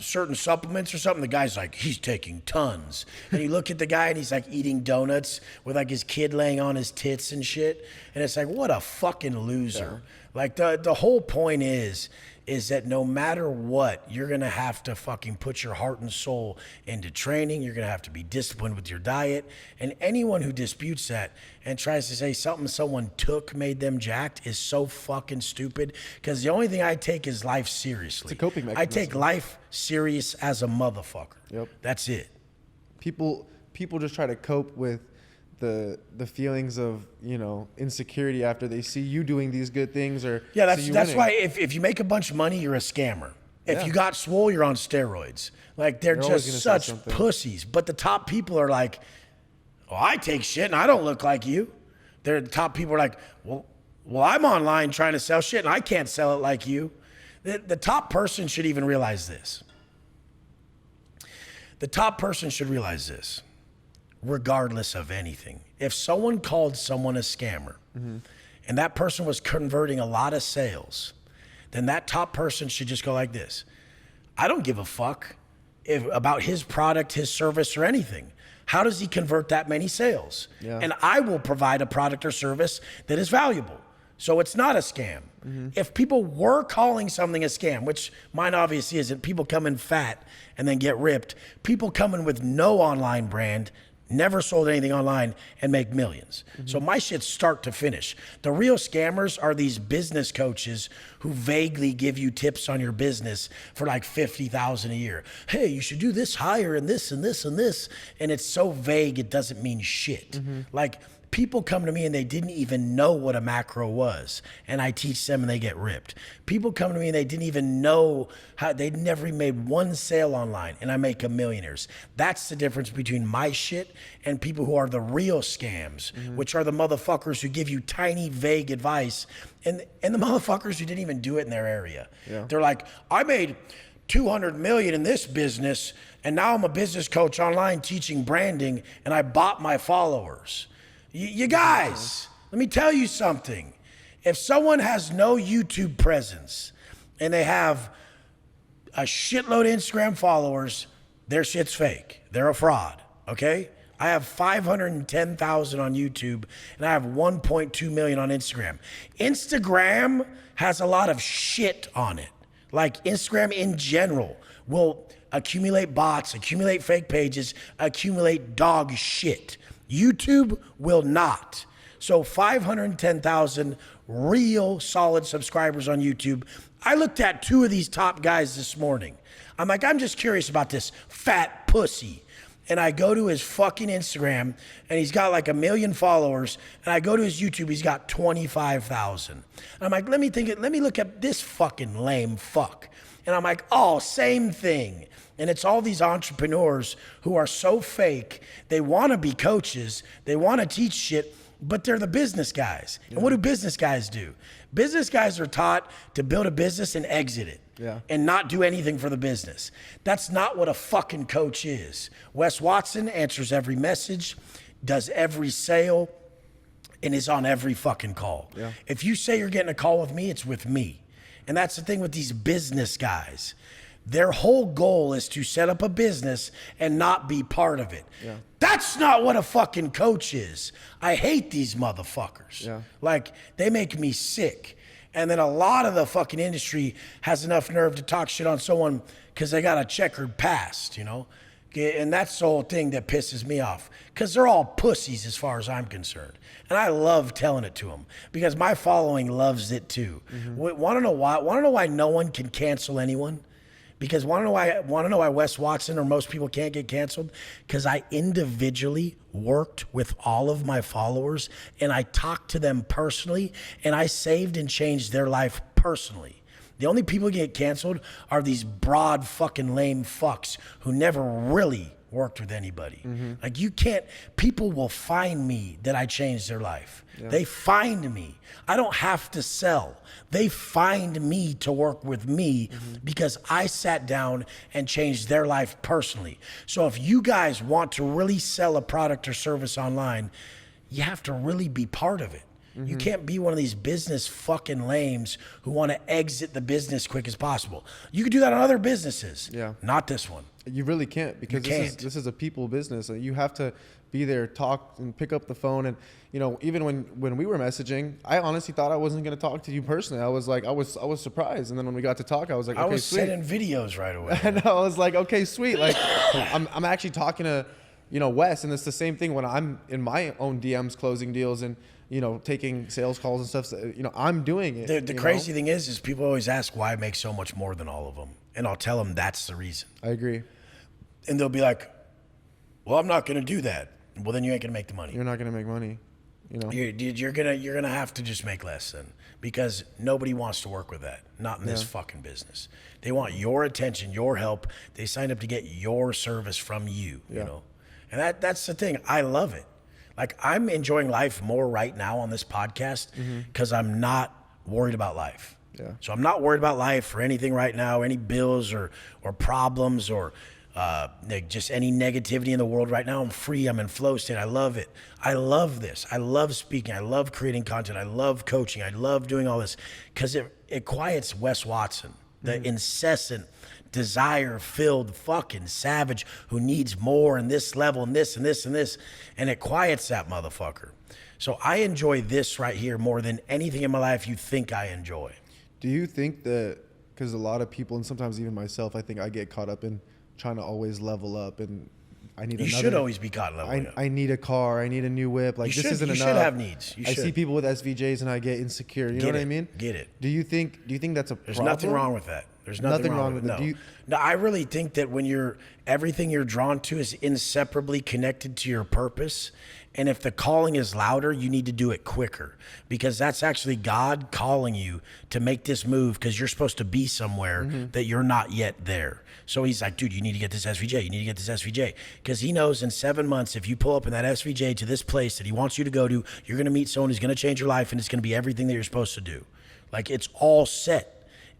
certain supplements or something? The guy's like, he's taking tons. And you look at the guy and he's like eating donuts with like his kid laying on his tits and shit. And it's like, what a fucking loser. Yeah. Like the whole point is that no matter what, you're gonna have to fucking put your heart and soul into training. You're gonna have to be disciplined with your diet. And anyone who disputes that and tries to say something someone took made them jacked is so fucking stupid. Because the only thing I take is life seriously. It's a coping mechanism. I take life serious as a motherfucker. Yep. That's it. People just try to cope with the feelings of, you know, insecurity after they see you doing these good things, or that's why if you make a bunch of money, you're a scammer. If you got swole, you're on steroids. Like, they're just such pussies. But the top people are like, oh, I take shit and I don't look like you. The top people are like, well, I'm online trying to sell shit and I can't sell it like you. The top person should even realize this. The top person should realize this. Regardless of anything. If someone called someone a scammer, and that person was converting a lot of sales, then that top person should just go like this. I don't give a fuck about his product, his service, or anything. How does he convert that many sales? Yeah. And I will provide a product or service that is valuable. So it's not a scam. If people were calling something a scam, which mine obviously isn't, people come in fat and then get ripped. People come in with no online brand, never sold anything online, and make millions. So my shit's start to finish. The real scammers are these business coaches who vaguely give you tips on your business for like $50,000 a year. Hey, you should do this higher and this and this and this. And it's so vague, it doesn't mean shit. Like, people come to me and they didn't even know what a macro was, and I teach them and they get ripped. People come to me and they didn't even know how, they'd never made one sale online, and I make them millionaires. That's the difference between my shit and people who are the real scams, which are the motherfuckers who give you tiny, vague advice, and the motherfuckers who didn't even do it in their area. Yeah. They're like, I made $200 million in this business, and now I'm a business coach online teaching branding, and I bought my followers. You guys, let me tell you something. If someone has no YouTube presence and they have a shitload of Instagram followers, their shit's fake. They're a fraud, okay? I have 510,000 on YouTube, and I have 1.2 million on Instagram. Instagram has a lot of shit on it. Like Instagram in general will accumulate bots, accumulate fake pages, accumulate dog shit. YouTube will not. So 510,000 real solid subscribers on YouTube. I looked at 2 of these top guys this morning. I'm like, I'm just curious about this fat pussy. And I go to his fucking Instagram, and he's got like 1 million followers. And I go to his YouTube, he's got 25,000. And I'm like, let me look at this fucking lame fuck. And I'm like, oh, same thing. And it's all these entrepreneurs who are so fake. They want to be coaches. They want to teach shit, but they're the business guys. Yeah. And what do business guys do? Business guys are taught to build a business and exit it. Yeah. And not do anything for the business. That's not what a fucking coach is. Wes Watson answers every message, does every sale, and is on every fucking call. Yeah. If you say you're getting a call with me, it's with me. And that's the thing with these business guys. Their whole goal is to set up a business and not be part of it. Yeah. That's not what a fucking coach is. I hate these motherfuckers. Yeah. Like, they make me sick. And then a lot of the fucking industry has enough nerve to talk shit on someone because they got a checkered past, you know? And that's the whole thing that pisses me off, because they're all pussies as far as I'm concerned. And I love telling it to them because my following loves it too. Mm-hmm. Want to know why? Want to know why no one can cancel anyone? Because want to know why Wes Watson or most people can't get canceled? Because I individually worked with all of my followers, and I talked to them personally, and I saved and changed their life personally. The only people who get canceled are these broad fucking lame fucks who never really worked with anybody. Mm-hmm. Like, you can't, people will find me that I changed their life. Yeah. They find me. I don't have to sell. They find me to work with me because I sat down and changed their life personally. So if you guys want to really sell a product or service online, you have to really be part of it. Mm-hmm. You can't be one of these business fucking lames who want to exit the business quick as possible. You can do that on other businesses. Yeah. Not this one. You really can't, because this is a people business. You have to be there, talk, and pick up the phone. And, you know, even when we were messaging, I honestly thought I wasn't going to talk to you personally. I was like, I was surprised. And then when we got to talk, I was like, okay, I was sweet. sending videos right away. And I was like, okay, sweet. Like, I'm actually talking to, you know, Wes, and it's the same thing when I'm in my own DMs closing deals and, you know, taking sales calls and stuff. So, you know, I'm doing it. The crazy thing is people always ask why I make so much more than all of them. And I'll tell them that's the reason. I agree. And they'll be like, well, I'm not going to do that. Well, then you ain't going to make the money. You're not going to make money. You know, you're gonna have to just make less then, because nobody wants to work with that. Not in this fucking business. They want your attention, your help. They signed up to get your service from you. Yeah. You know, and that's the thing. I love it. Like, I'm enjoying life more right now on this podcast because I'm not worried about life. Yeah. So I'm not worried about life or anything right now, any bills or problems or just any negativity in the world right now. I'm free. I'm in flow state. I love it. I love this. I love speaking. I love creating content. I love coaching. I love doing all this because it quiets Wes Watson, the incessant desire-filled fucking savage who needs more and this level and this and this and this, and it quiets that motherfucker. So I enjoy this right here more than anything in my life you think I enjoy. Do you think that, because a lot of people, and sometimes even myself, I think I get caught up in trying to always level up, and I need you should always be caught leveling up. I need a car. I need a new whip. Like, this isn't enough. You should have needs. I see people with SVJs and I get insecure. You know what I mean? Get it. Do you think that's a problem? There's nothing wrong with that. There's nothing wrong with it. No, I really think that when everything you're drawn to is inseparably connected to your purpose. And if the calling is louder, you need to do it quicker, because that's actually God calling you to make this move, because you're supposed to be somewhere that you're not yet there. So he's like, dude, you need to get this SVJ. You need to get this SVJ. Because he knows in 7 months, if you pull up in that SVJ to this place that he wants you to go to, you're going to meet someone who's going to change your life, and it's going to be everything that you're supposed to do. Like, it's all set.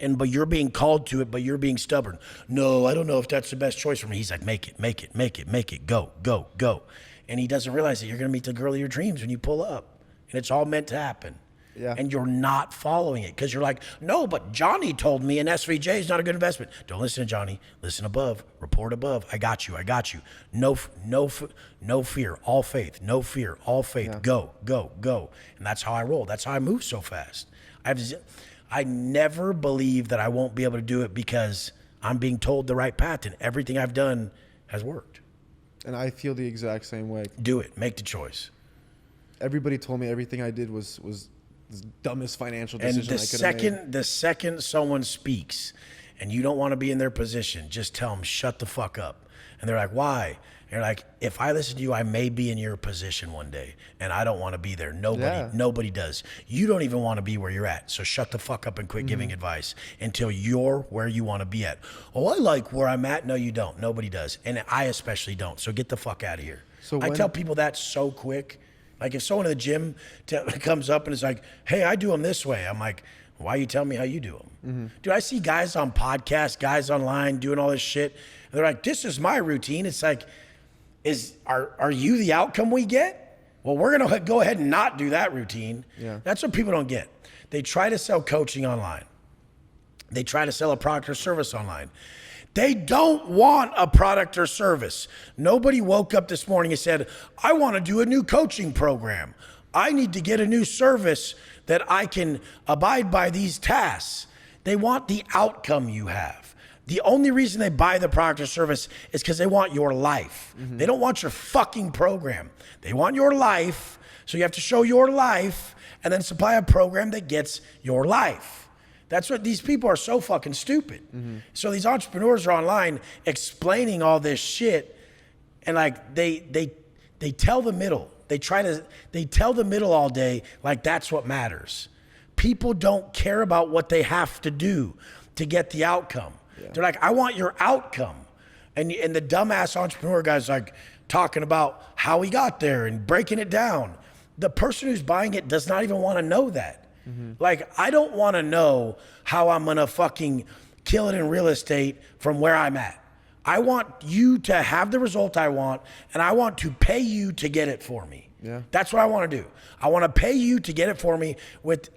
But you're being called to it, but you're being stubborn. No, I don't know if that's the best choice for me. He's like, make it. Go. And he doesn't realize that you're going to meet the girl of your dreams when you pull up. And it's all meant to happen. Yeah. And you're not following it because you're like, no, but Johnny told me an SVJ is not a good investment. Don't listen to Johnny. Listen above. Report above. I got you. I got you. No fear. All faith. No fear. All faith. Yeah. Go, go, go. And that's how I roll. That's how I move so fast. I never believe that I won't be able to do it because I'm being told the right path, and everything I've done has worked. And I feel the exact same way. Do it. Make the choice. Everybody told me everything I did was the dumbest financial And decision I could have made. the second someone speaks and you don't want to be in their position, just tell them, shut the fuck up. And they're like, why? And you're like, if I listen to you, I may be in your position one day and I don't want to be there. Nobody does. You don't even want to be where you're at. So shut the fuck up and quit giving advice until you're where you want to be at. Oh, I like where I'm at. No, you don't. Nobody does. And I especially don't. So get the fuck out of here. So I tell people that so quick. Like if someone in the gym comes up and is like, hey, I do them this way. I'm like, why you tell me how you do them? Dude, I see guys on podcasts, guys online doing all this shit. And they're like, this is my routine. It's like, are you the outcome we get? Well, we're going to go ahead and not do that routine. Yeah. That's what people don't get. They try to sell coaching online. They try to sell a product or service online. They don't want a product or service. Nobody woke up this morning and said, I want to do a new coaching program. I need to get a new service that I can abide by these tasks. They want the outcome you have. The only reason they buy the product or service is because they want your life. They don't want your fucking program. They want your life. So you have to show your life and then supply a program that gets your life. That's what these people are so fucking stupid. So these entrepreneurs are online explaining all this shit, and like they tell the middle. They tell the middle all day like that's what matters. People don't care about what they have to do to get the outcome. Yeah. They're like, I want your outcome. And the dumbass entrepreneur guy's like talking about how he got there and breaking it down. The person who's buying it does not even want to know that. Like, I don't want to know how I'm going to fucking kill it in real estate from where I'm at. I want you to have the result I want, and I want to pay you to get it for me. Yeah. That's what I want to do. I want to pay you to get it for me with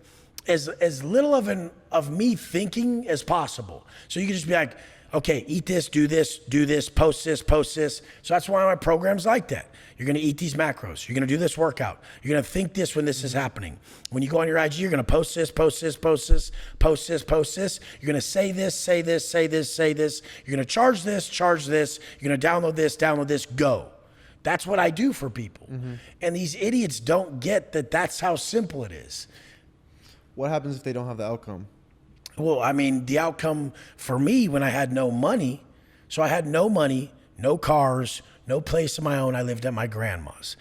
as little of me thinking as possible. So you can just be like, okay, eat this, do this, post this, post this. So that's why my program's like that. You're going to eat these macros. You're going to do this workout. You're going to think this when this is happening. When you go on your IG, you're going to post this, post this, post this, post this, post this. You're going to say this, say this, say this, say this. You're going to charge this, charge this. You're going to download this, go. That's what I do for people. And these idiots don't get that that's how simple it is. What happens if they don't have the outcome? Well, I mean, the outcome for me when I had no money, so I had no money, no cars, no place of my own. I lived at my grandma's.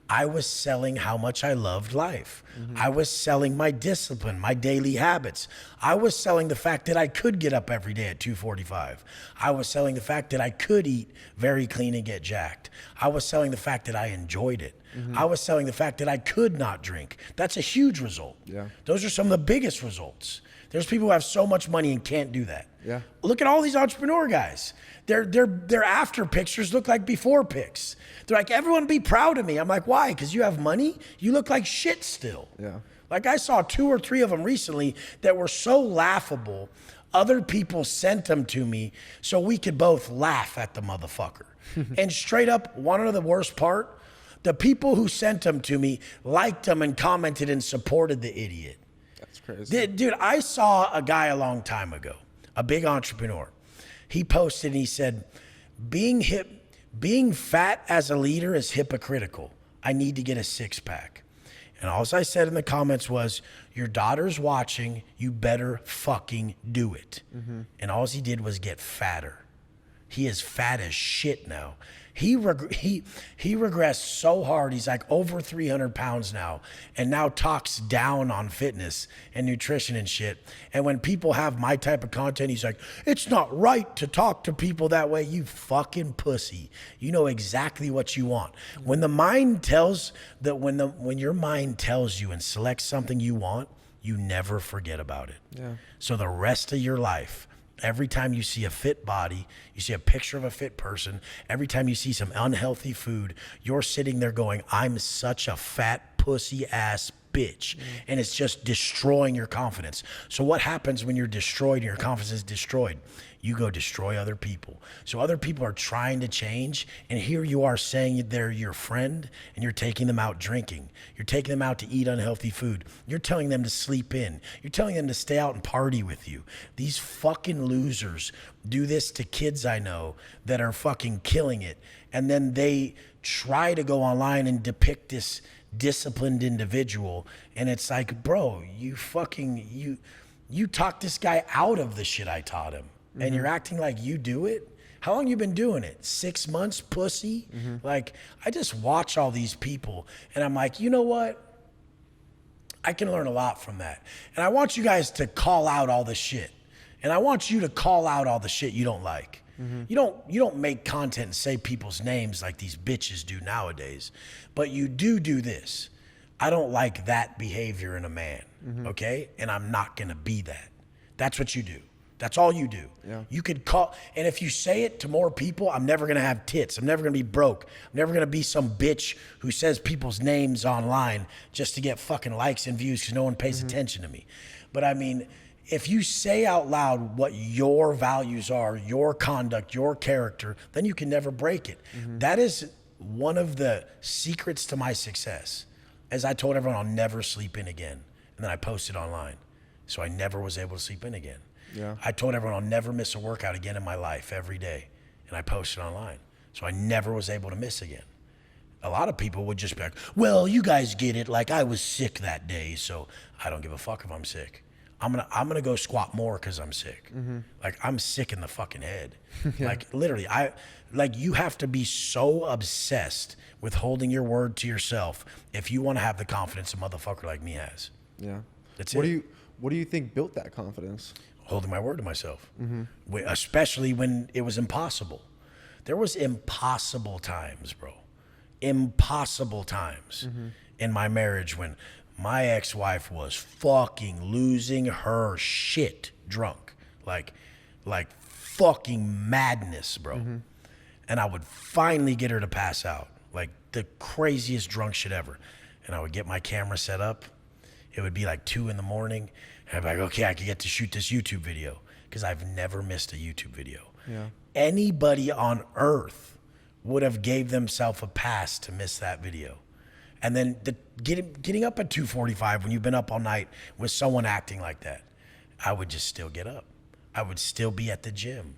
I was selling how much I loved life. I was selling my discipline, my daily habits. I was selling the fact that I could get up every day at 2:45. I was selling the fact that I could eat very clean and get jacked. I was selling the fact that I enjoyed it. I was selling the fact that I could not drink. That's a huge result. Yeah. Those are some of the biggest results. There's people who have so much money and can't do that. Yeah. Look at all these entrepreneur guys. Their after pictures look like before pics. They're like, everyone be proud of me. I'm like, why? Because you have money? You look like shit still. Yeah. Like I saw 2 or 3 of them recently that were so laughable. Other people sent them to me so we could both laugh at the motherfucker. And straight up, one of the worst part, the people who sent them to me liked them and commented and supported the idiot. That's crazy. Dude, I saw a guy a long time ago, a big entrepreneur. He posted and he said, being fat as a leader is hypocritical. I need to get a 6-pack. And all I said in the comments was, your daughter's watching, you better fucking do it. And all he did was get fatter. He is fat as shit now. He regressed so hard. He's like over 300 pounds now, and now talks down on fitness and nutrition and shit. And when people have my type of content, he's like, it's not right to talk to people that way. You fucking pussy. You know exactly what you want. When the mind tells that, when your mind tells you and selects something you want, you never forget about it. Yeah. So the rest of your life, every time you see a fit body, you see a picture of a fit person, every time you see some unhealthy food, you're sitting there going, I'm such a fat pussy ass bitch. And it's just destroying your confidence. So what happens when you're destroyed and your confidence is destroyed? You go destroy other people. So other people are trying to change, and here you are saying they're your friend, and you're taking them out drinking. You're taking them out to eat unhealthy food. You're telling them to sleep in. You're telling them to stay out and party with you. These fucking losers do this to kids I know that are fucking killing it, and then they try to go online and depict this disciplined individual, and it's like, bro, you talked this guy out of the shit I taught him. And you're acting like you do it? How long you been doing it? 6 months, pussy? Like, I just watch all these people and I'm like, you know what? I can learn a lot from that. And I want you guys to call out all the shit. And I want you to call out all the shit you don't like. You don't make content and say people's names like these bitches do nowadays. But you do this. I don't like that behavior in a man, okay? And I'm not gonna be that. That's what you do. That's all you do. Yeah. You could call, and if you say it to more people, I'm never gonna have tits. I'm never gonna be broke. I'm never gonna be some bitch who says people's names online just to get fucking likes and views because no one pays attention to me. But I mean, if you say out loud what your values are, your conduct, your character, then you can never break it. That is one of the secrets to my success. As I told everyone, I'll never sleep in again. And then I posted online. So I never was able to sleep in again. Yeah. I told everyone I'll never miss a workout again in my life every day. And I posted online. So I never was able to miss again. A lot of people would just be like, well, you guys get it. Like, I was sick that day, so I don't give a fuck if I'm sick. I'm gonna go squat more because I'm sick. Like, I'm sick in the fucking head. Like, literally, you have to be so obsessed with holding your word to yourself if you want to have the confidence a motherfucker like me has. Yeah. That's What it. do you think built that confidence? Holding my word to myself, especially when it was impossible. There was impossible times, bro. Impossible times in my marriage when my ex-wife was fucking losing her shit drunk. Like fucking madness, bro. And I would finally get her to pass out. Like the craziest drunk shit ever. And I would get my camera set up. It would be like 2 a.m. And I'd be like, okay, I could get to shoot this YouTube video because I've never missed a YouTube video. Yeah. Anybody on earth would have gave themselves a pass to miss that video. And then getting up at 2:45 when you've been up all night with someone acting like that, I would just still get up. I would still be at the gym.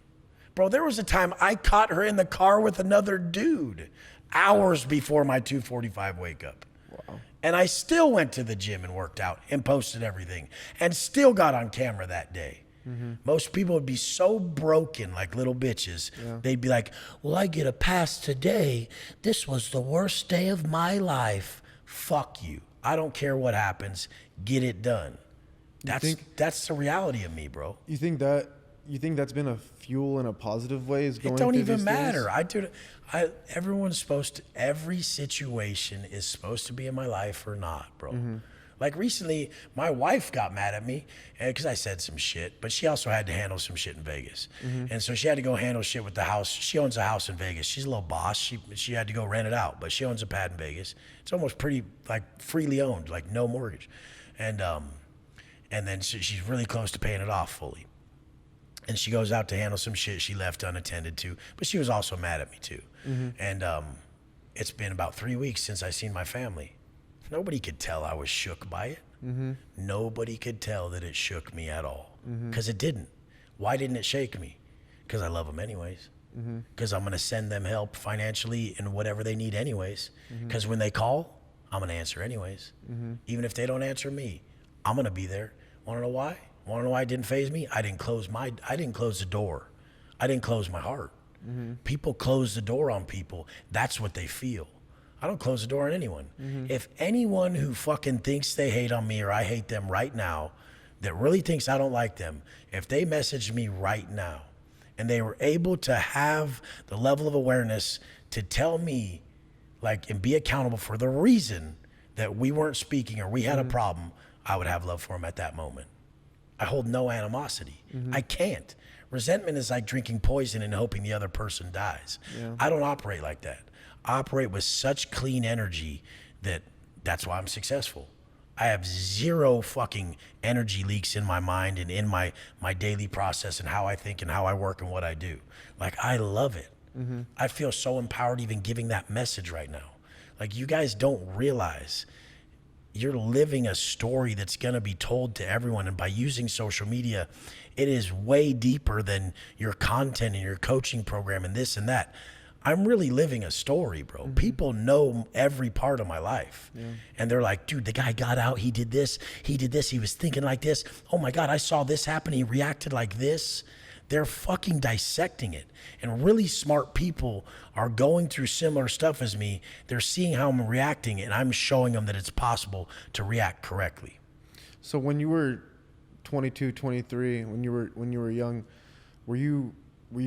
Bro, there was a time I caught her in the car with another dude hours before my 2:45 wake up. Wow. And I still went to the gym and worked out and posted everything and still got on camera that day. Most people would be so broken like little bitches. Yeah. They'd be like, well, I get a pass today. This was the worst day of my life. Fuck you. I don't care what happens. Get it done. That's the reality of me, bro. You think that's been a fuel in a positive way? Is going It don't through even these matter. things? Every situation is supposed to be in my life or not, bro. Like recently, my wife got mad at me because I said some shit, but she also had to handle some shit in Vegas. And so she had to go handle shit with the house. She owns a house in Vegas. She's a little boss. She had to go rent it out, but she owns a pad in Vegas. It's almost pretty like freely owned, like no mortgage. And then she's really close to paying it off fully. And she goes out to handle some shit she left unattended to, but she was also mad at me too. And it's been about 3 weeks since I seen my family. Nobody could tell I was shook by it. Nobody could tell that it shook me at all, because it didn't. Why didn't it shake me? Because I love them anyways. Because I'm gonna send them help financially and whatever they need anyways. Because when they call, I'm gonna answer anyways. Even if they don't answer me, I'm gonna be there. Wanna know why? Wanna know why it didn't faze me? I didn't close the door. I didn't close my heart. People close the door on people. That's what they feel. I don't close the door on anyone. If anyone who fucking thinks they hate on me or I hate them right now, that really thinks I don't like them, if they message me right now and they were able to have the level of awareness to tell me, like, and be accountable for the reason that we weren't speaking or we had a problem, I would have love for them at that moment. I hold no animosity. I can't. Resentment is like drinking poison and hoping the other person dies. I don't operate like that. I operate with such clean energy that's why I'm successful. I have zero fucking energy leaks in my mind and in my daily process and how I think and how I work and what I do. Like, I love it. I feel so empowered even giving that message right now. Like, you guys don't realize you're living a story that's going to be told to everyone. And by using social media, it is way deeper than your content and your coaching program and this and that. I'm really living a story, bro. People know every part of my life. And they're like, dude, the guy got out, he did this, he was thinking like this. Oh my God, I saw this happen, he reacted like this. They're fucking dissecting it. And really smart people are going through similar stuff as me. They're seeing how I'm reacting, and I'm showing them that it's possible to react correctly. So when you were 22, 23, when you were young, were you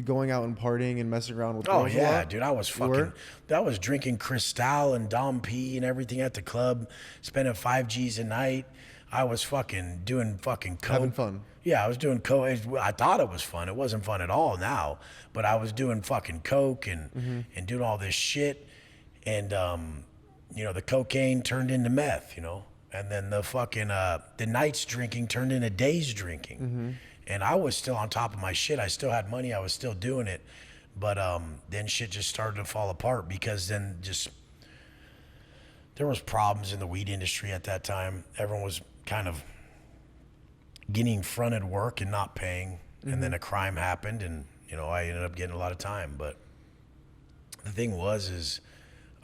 going out and partying and messing around with girls? Oh yeah, dude, I was drinking Cristal and Dom P and everything at the club, spending 5 G's a night. I was fucking doing fucking coke. Having fun. Yeah, I was doing coke. I thought it was fun. It wasn't fun at all now, but I was doing fucking coke and doing all this shit. And, the cocaine turned into meth, and then the fucking, the nights drinking turned into days drinking. And I was still on top of my shit. I still had money. I was still doing it. But then shit just started to fall apart because then there was problems in the weed industry at that time. Everyone was kind of getting fronted work and not paying. And then a crime happened and, I ended up getting a lot of time. But the thing is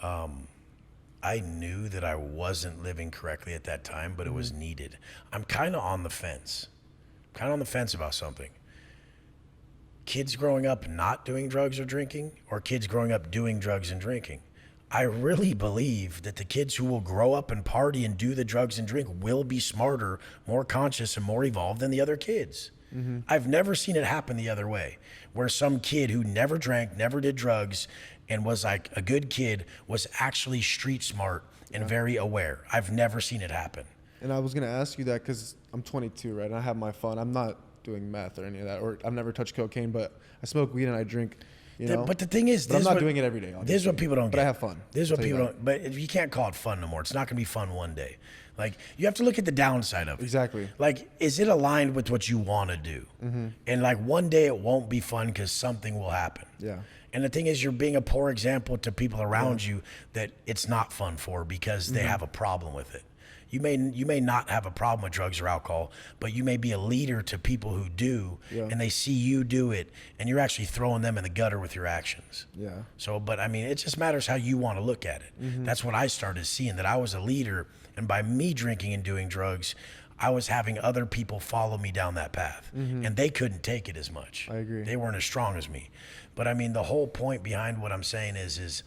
I knew that I wasn't living correctly at that time, but it was needed. I'm kind of on the fence. About something. Kids growing up not doing drugs or drinking, or kids growing up doing drugs and drinking. I really believe that the kids who will grow up and party and do the drugs and drink will be smarter, more conscious, and more evolved than the other kids. I've never seen it happen the other way, where some kid who never drank, never did drugs, and was like a good kid was actually street smart and very aware. I've never seen it happen. And I was going to ask you that because I'm 22, right? And I have my fun. I'm not doing meth or any of that, or I've never touched cocaine, but I smoke weed and I drink, But the thing is, I'm not doing it every day. This is what people don't get. But I have fun. This is what people don't, but you can't call it fun no more. It's not going to be fun one day. Like, you have to look at the downside of it. Exactly. Like, is it aligned with what you want to do? And like, one day it won't be fun because something will happen. Yeah. And the thing is, you're being a poor example to people around you that it's not fun for because they have a problem with it. You may not have a problem with drugs or alcohol, but you may be a leader to people who do, and they see you do it, and you're actually throwing them in the gutter with your actions. Yeah. So, but I mean, it just matters how you want to look at it. That's what I started seeing, that I was a leader, and by me drinking and doing drugs, I was having other people follow me down that path, and they couldn't take it as much. I agree. They weren't as strong as me. But I mean, the whole point behind what I'm saying is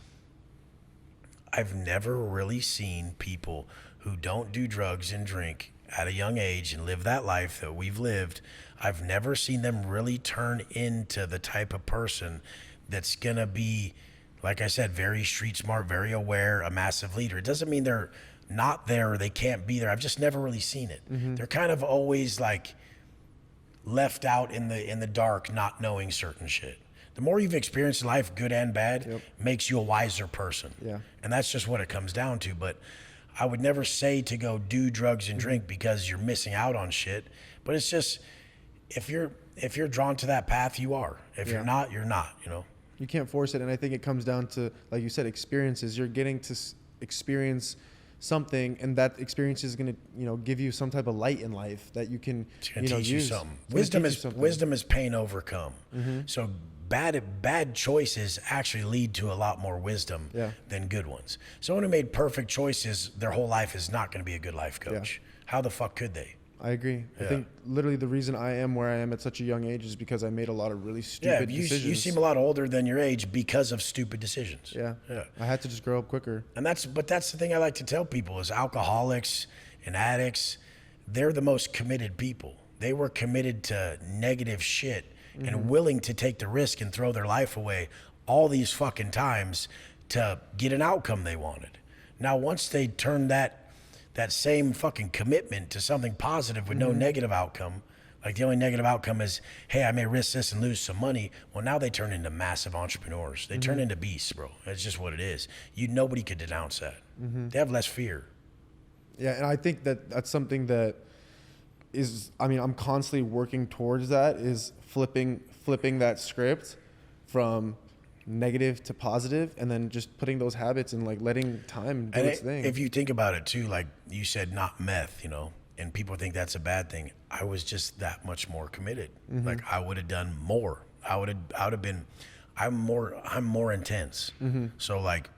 I've never really seen people who don't do drugs and drink at a young age and live that life that we've lived. I've never seen them really turn into the type of person that's gonna be, like I said, very street smart, very aware, a massive leader. It doesn't mean they're not there or they can't be there. I've just never really seen it. They're kind of always like left out in the dark, not knowing certain shit. The more you've experienced in life, good and bad, makes you a wiser person. Yeah. And that's just what it comes down to. But I would never say to go do drugs and drink because you're missing out on shit. But it's just, if you're drawn to that path, you are. If you're not, you're not, You can't force it. And I think it comes down to, like you said, experiences. You're getting to experience something, and that experience is going to, give you some type of light in life that you can, it's gonna teach you something. Wisdom is pain overcome. So bad choices actually lead to a lot more wisdom than good ones. Someone who made perfect choices their whole life is not going to be a good life coach. How the fuck could they? I agree. I think literally the reason I am where I am at such a young age is because I made a lot of really stupid decisions. You seem a lot older than your age because of stupid decisions. Yeah. I had to just grow up quicker. And that's the thing I like to tell people is alcoholics and addicts, they're the most committed people. They were committed to negative shit and willing to take the risk and throw their life away all these fucking times to get an outcome they wanted. Now, once they turn that same fucking commitment to something positive with no negative outcome, like the only negative outcome is, hey, I may risk this and lose some money. Well, now they turn into massive entrepreneurs. They turn into beasts, bro. That's just what it is. Nobody could denounce that. They have less fear. Yeah, and I think that that's something that is, I mean, I'm constantly working towards that, is flipping that script from negative to positive, and then just putting those habits and like letting time do its thing. If you think about it too, like you said, not meth, you know, and people think that's a bad thing. I was just that much more committed. Like I would have done more. I would have been, I'm more intense. So like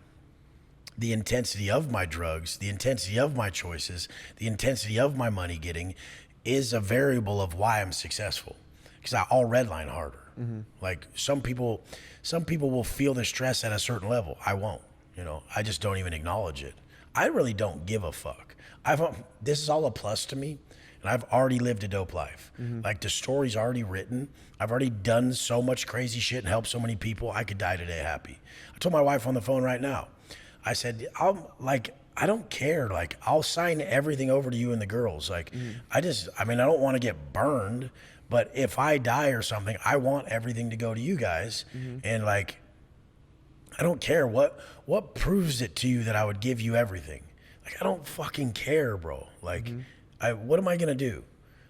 the intensity of my drugs, the intensity of my choices, the intensity of my money getting is a variable of why I'm successful. Because I'll redline harder. Like some people will feel the stress at a certain level. I won't, you know, I just don't even acknowledge it. I really don't give a fuck. This is all a plus to me, and I've already lived a dope life. Like the story's already written. I've already done so much crazy shit and helped so many people. I could die today happy. I told my wife on the phone right now, I said, I don't care. Like, I'll sign everything over to you and the girls. Like, I don't want to get burned, but if I die or something, I want everything to go to you guys. And like, I don't care what proves it to you that I would give you everything. Like, I don't fucking care, bro. Like, what am I going to do?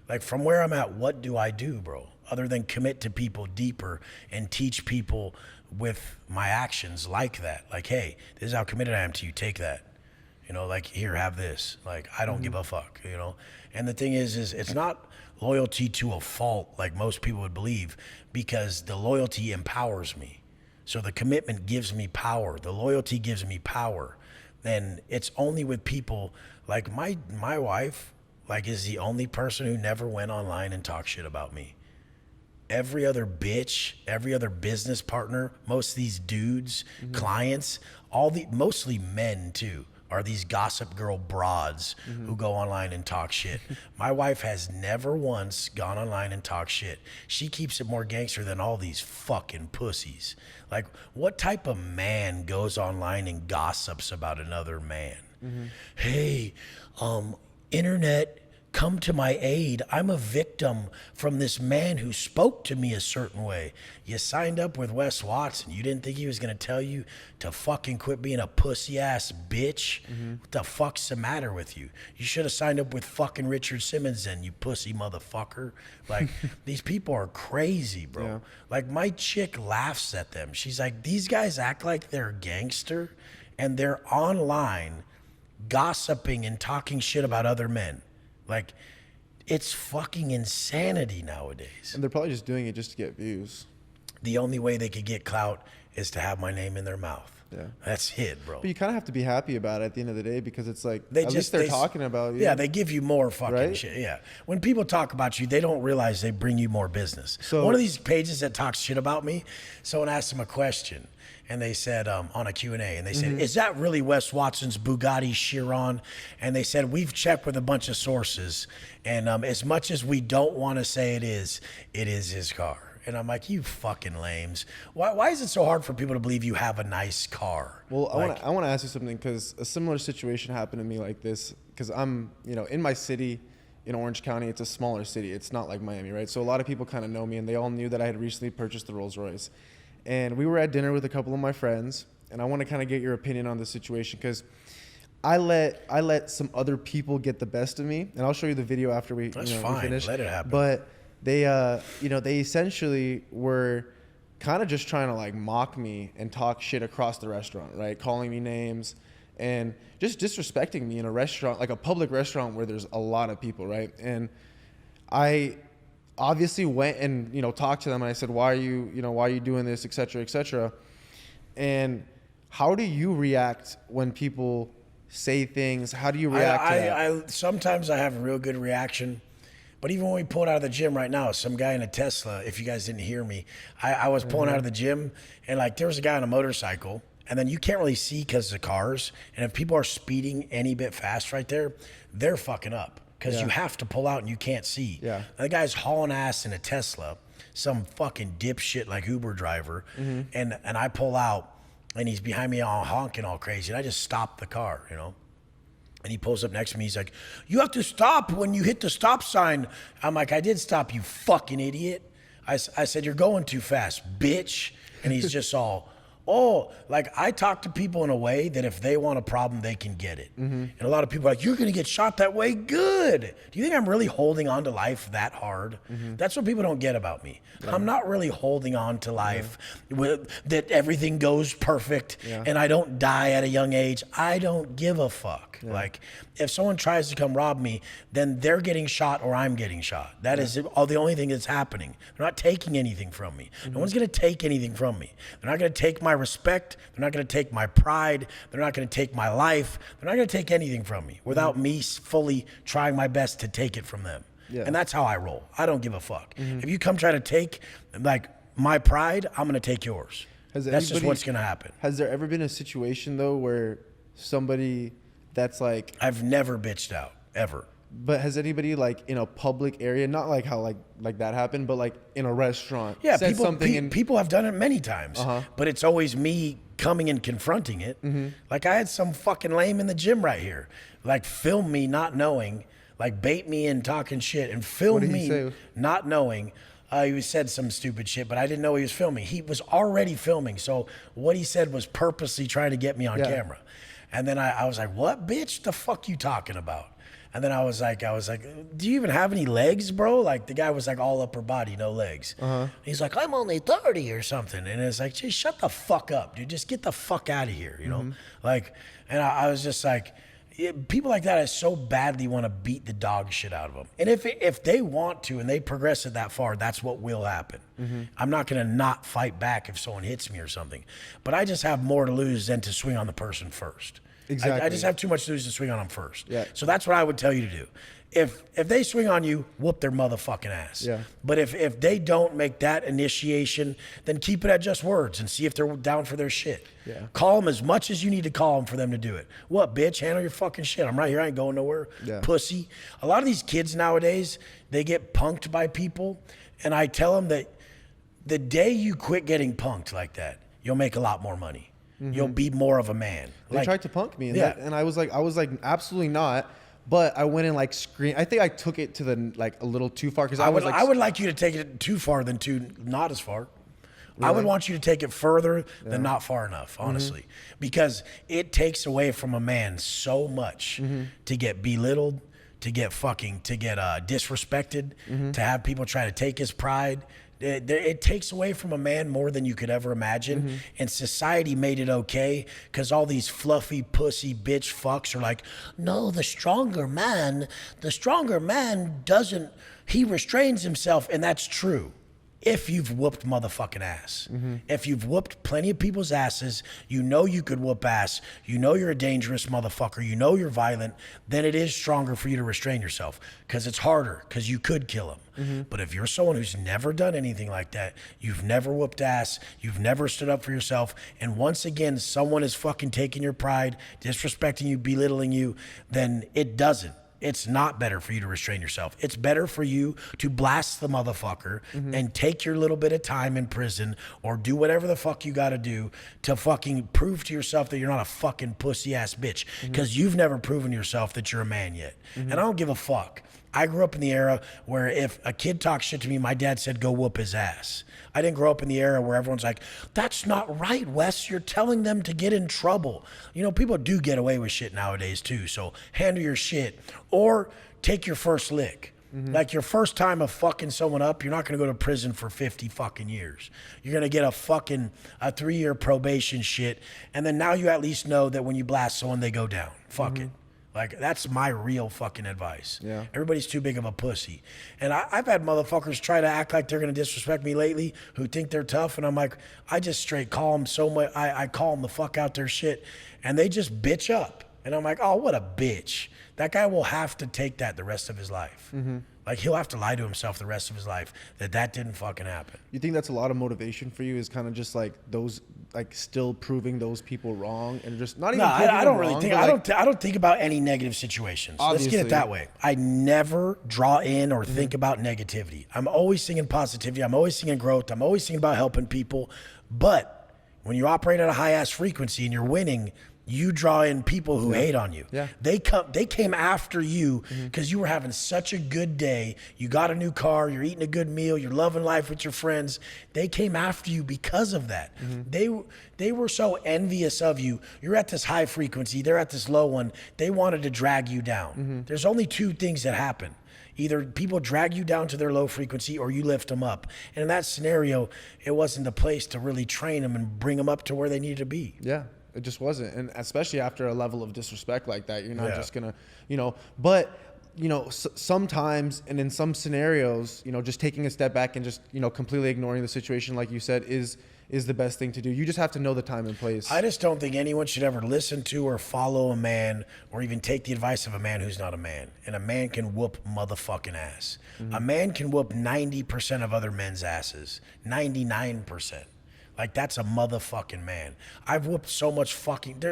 Like, from where I'm at, what do I do, bro? Other than commit to people deeper and teach people with my actions like that. Like, hey, this is how committed I am to you. Take that. You know, like, here, have this. Like, I don't give a fuck, you know? And the thing is it's not loyalty to a fault like most people would believe, because the loyalty empowers me. So the commitment gives me power. The loyalty gives me power. And it's only with people like my wife, like, is the only person who never went online and talked shit about me. Every other bitch, every other business partner, most of these dudes, clients, mostly men too, are these gossip girl broads who go online and talk shit. My wife has never once gone online and talked shit. She keeps it more gangster than all these fucking pussies. Like, what type of man goes online and gossips about another man? Hey, internet, come to my aid. I'm a victim from this man who spoke to me a certain way. You signed up with Wes Watson. You didn't think he was going to tell you to fucking quit being a pussy ass bitch? What the fuck's the matter with you? You should have signed up with fucking Richard Simmons then, you pussy motherfucker. Like, these people are crazy, bro. Yeah. Like, my chick laughs at them. She's like, these guys act like they're gangster and they're online gossiping and talking shit about other men. Like, it's fucking insanity nowadays. And they're probably just doing it just to get views. The only way they could get clout is to have my name in their mouth. Yeah. That's it, bro. But you kind of have to be happy about it at the end of the day, because it's like, at least they're talking about you. Yeah, they give you more fucking shit. Yeah. When people talk about you, they don't realize they bring you more business. So one of these pages that talks shit about me, someone asked them a question. And they said, on a Q&A, and they said, is that really Wes Watson's Bugatti Chiron? And they said, we've checked with a bunch of sources, and as much as we don't want to say it is his car. And I'm like, you fucking lames. Why is it so hard for people to believe you have a nice car? Well, I want to ask you something, because a similar situation happened to me like this, because I'm, in my city, in Orange County. It's a smaller city. It's not like Miami, right? So a lot of people kind of know me, and they all knew that I had recently purchased the Rolls Royce. And we were at dinner with a couple of my friends, and I want to kind of get your opinion on the situation, because I let some other people get the best of me, and I'll show you the video after we, That's we fine. finish. Let it happen. But they, they essentially were kind of just trying to like mock me and talk shit across the restaurant, right? Calling me names and just disrespecting me in a restaurant, like a public restaurant where there's a lot of people, right? And I obviously went and talked to them, and I said, why are you doing this, et cetera, et cetera. And how do you react when people say things? How do you react to that? Sometimes I have a real good reaction, but even when we pulled out of the gym right now, some guy in a Tesla, if you guys didn't hear me, I was pulling out of the gym, and like there was a guy on a motorcycle, and then you can't really see because of the cars, and if people are speeding any bit fast right there, they're fucking up. Because you have to pull out and you can't see. Yeah. The guy's hauling ass in a Tesla, some fucking dipshit like Uber driver, and I pull out, and he's behind me all honking all crazy, and I just stop the car, And he pulls up next to me. He's like, you have to stop when you hit the stop sign. I'm like, I did stop, you fucking idiot. I said, you're going too fast, bitch. And he's just all, Oh, like I talk to people in a way that if they want a problem, they can get it. And a lot of people are like, you're going to get shot that way? Good. Do you think I'm really holding on to life that hard? That's what people don't get about me. I'm not really holding on to life with, that everything goes perfect and I don't die at a young age. I don't give a fuck. Like if someone tries to come rob me, then they're getting shot or I'm getting shot. That is all the only thing that's happening. They're not taking anything from me. No one's going to take anything from me. They're not going to take my respect. They're not going to take my pride. They're not going to take my life. They're not going to take anything from me without me fully trying my best to take it from them. And that's how I roll. I don't give a fuck. If you come try to take like my pride, I'm going to take yours. That's just what's going to happen. Has there ever been a situation though where somebody that's like, I've never bitched out ever. But has anybody like in a public area, not like how like that happened, but like in a restaurant, said people have done it many times, but it's always me coming and confronting it. Like I had some fucking lame in the gym right here, like film me not knowing, like bait me in talking shit and film me not knowing. He said some stupid shit, but I didn't know he was filming. He was already filming, so what he said was purposely trying to get me on camera. And then I was like, what, bitch? The fuck you talking about? And then I was like, do you even have any legs, bro? Like the guy was like all upper body, no legs. He's like, I'm only 30 or something. And it's like, just shut the fuck up, dude. Just get the fuck out of here, you know? Like, and I was just like, people like that, I so badly want to beat the dog shit out of them. And if they want to and they progress it that far, that's what will happen. I'm not going to not fight back if someone hits me or something. But I just have more to lose than to swing on the person first. Exactly. I just have too much to lose to swing on them first. So that's what I would tell you to do. If they swing on you, whoop their motherfucking ass. But if they don't make that initiation, then keep it at just words and see if they're down for their shit. Call them as much as you need to call them for them to do it. What, bitch? Handle your fucking shit. I'm right here. I ain't going nowhere. Pussy. A lot of these kids nowadays, they get punked by people. And I tell them that the day you quit getting punked like that, you'll make a lot more money. You'll be more of a man. They tried to punk me, and, and I was like, absolutely not. But I went and like screamed. I think I took it to the like a little too far because I would like you to take it too far than too not as far. Really? I would want you to take it further than not far enough, honestly, because it takes away from a man so much to get belittled, to get disrespected, to have people try to take his pride. It takes away from a man more than you could ever imagine. And society made it okay because all these fluffy pussy bitch fucks are like, no, the stronger man doesn't, he restrains himself. And that's true. If you've whooped motherfucking ass. If you've whooped plenty of people's asses, you know you could whoop ass, you know you're a dangerous motherfucker, you know you're violent, then it is stronger for you to restrain yourself because it's harder because you could kill him. But if you're someone who's never done anything like that, you've never whooped ass, you've never stood up for yourself, and once again, someone is fucking taking your pride, disrespecting you, belittling you, then it doesn't. It's not better for you to restrain yourself. It's better for you to blast the motherfucker and take your little bit of time in prison or do whatever the fuck you got to do to fucking prove to yourself that you're not a fucking pussy ass bitch because you've never proven yourself that you're a man yet. And I don't give a fuck. I grew up in the era where if a kid talks shit to me, my dad said, go whoop his ass. I didn't grow up in the era where everyone's like, that's not right, Wes. You're telling them to get in trouble. You know, people do get away with shit nowadays too. So handle your shit or take your first lick. Like your first time of fucking someone up, you're not going to go to prison for 50 fucking years. You're going to get a 3-year probation shit. And then now you at least know that when you blast someone, they go down. Fuck it. Like, that's my real fucking advice. Everybody's too big of a pussy. And I've had motherfuckers try to act like they're going to disrespect me lately who think they're tough. And I'm like, I just straight call them so much. I call them the fuck out their shit. And they just bitch up. And I'm like, oh, what a bitch. That guy will have to take that the rest of his life. Like, he'll have to lie to himself the rest of his life that didn't fucking happen. You think that's a lot of motivation for you is kind of just like those, like still proving those people wrong and just not even I don't really think, I don't think about any negative situations. Obviously. Let's get it that way. I never draw in or think about negativity. I'm always thinking positivity. I'm always thinking growth. I'm always thinking about helping people. But when you operate at a high ass frequency and you're winning, you draw in people who hate on you. Yeah. They came after you because you were having such a good day. You got a new car, you're eating a good meal, you're loving life with your friends. They came after you because of that. They were so envious of you. You're at this high frequency, they're at this low one. They wanted to drag you down. There's only two things that happen. Either people drag you down to their low frequency or you lift them up. And in that scenario, it wasn't the place to really train them and bring them up to where they needed to be. Yeah. It just wasn't. And especially after a level of disrespect like that, you're not just going to, but, sometimes and in some scenarios, just taking a step back and just, completely ignoring the situation, like you said, is the best thing to do. You just have to know the time and place. I just don't think anyone should ever listen to or follow a man or even take the advice of a man who's not a man. And a man can whoop motherfucking ass. A man can whoop 90% of other men's asses, 99%. Like, that's a motherfucking man. I've whooped so much fucking...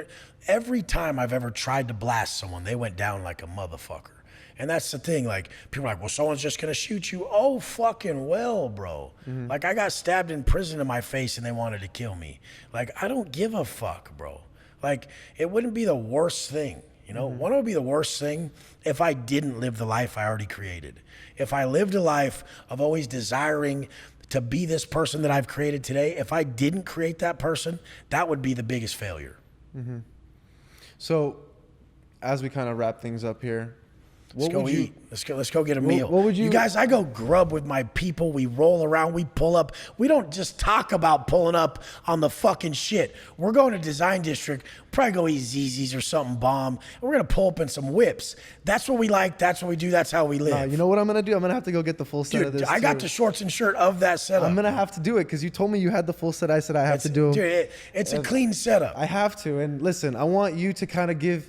Every time I've ever tried to blast someone, they went down like a motherfucker. And that's the thing. Like, people are like, well, someone's just going to shoot you. Oh, fucking well, bro. Like, I got stabbed in prison in my face and they wanted to kill me. Like, I don't give a fuck, bro. Like, it wouldn't be the worst thing. What would be the worst thing? If I didn't live the life I already created. If I lived a life of always desiring to be this person that I've created today, if I didn't create that person, that would be the biggest failure. So, as we kind of wrap things up here, Let's go eat. Let's go get a meal. What would you guys? I go grub with my people. We roll around. We pull up. We don't just talk about pulling up on the fucking shit. We're going to Design District. Probably go eat ZZ's or something bomb. And we're gonna pull up in some whips. That's what we like. That's what we do. That's how we live. You know what I'm gonna do? I'm gonna have to go get the full set of this. I got the shorts and shirt of that setup. I'm gonna have to do it because you told me you had the full set. I said I have to do them. Dude, it's a clean setup. I have to. And listen, I want you to kind of give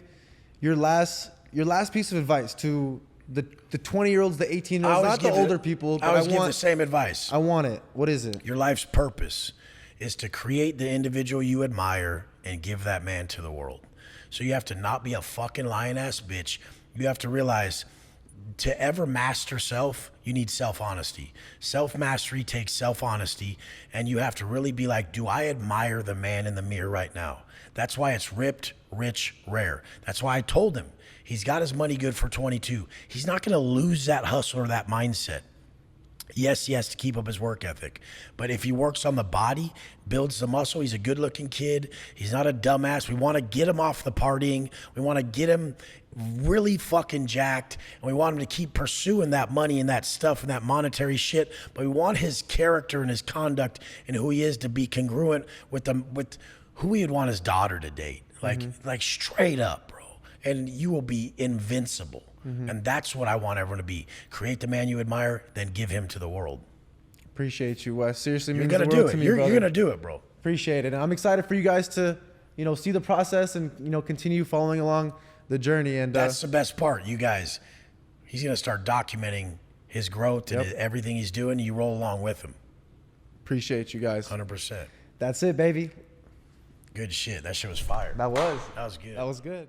your last piece of advice to the 20-year-olds, the 18-year-olds, not the older people. I always give the same advice. I want it. What is it? Your life's purpose is to create the individual you admire and give that man to the world. So you have to not be a fucking lying ass bitch. You have to realize to ever master self, you need self-honesty. Self-mastery takes self-honesty, and you have to really be like, do I admire the man in the mirror right now? That's why it's ripped, rich, rare. That's why I told him he's got his money good for 22. He's not going to lose that hustle or that mindset. Yes, he has to keep up his work ethic. But if he works on the body, builds the muscle, he's a good-looking kid. He's not a dumbass. We want to get him off the partying. We want to get him really fucking jacked. And we want him to keep pursuing that money and that stuff and that monetary shit. But we want his character and his conduct and who he is to be congruent with who he would want his daughter to date. Like straight up, bro. And you will be invincible. And that's what I want everyone to be. Create the man you admire, then give him to the world. Appreciate you, Wes. Seriously, you're gonna do it. You're gonna do it, bro. Appreciate it. And I'm excited for you guys to, see the process and continue following along the journey. And that's the best part, you guys. He's gonna start documenting his growth and everything he's doing. You roll along with him. Appreciate you guys. 100%. That's it, baby. Good shit. That shit was fire. That was. That was good. That was good.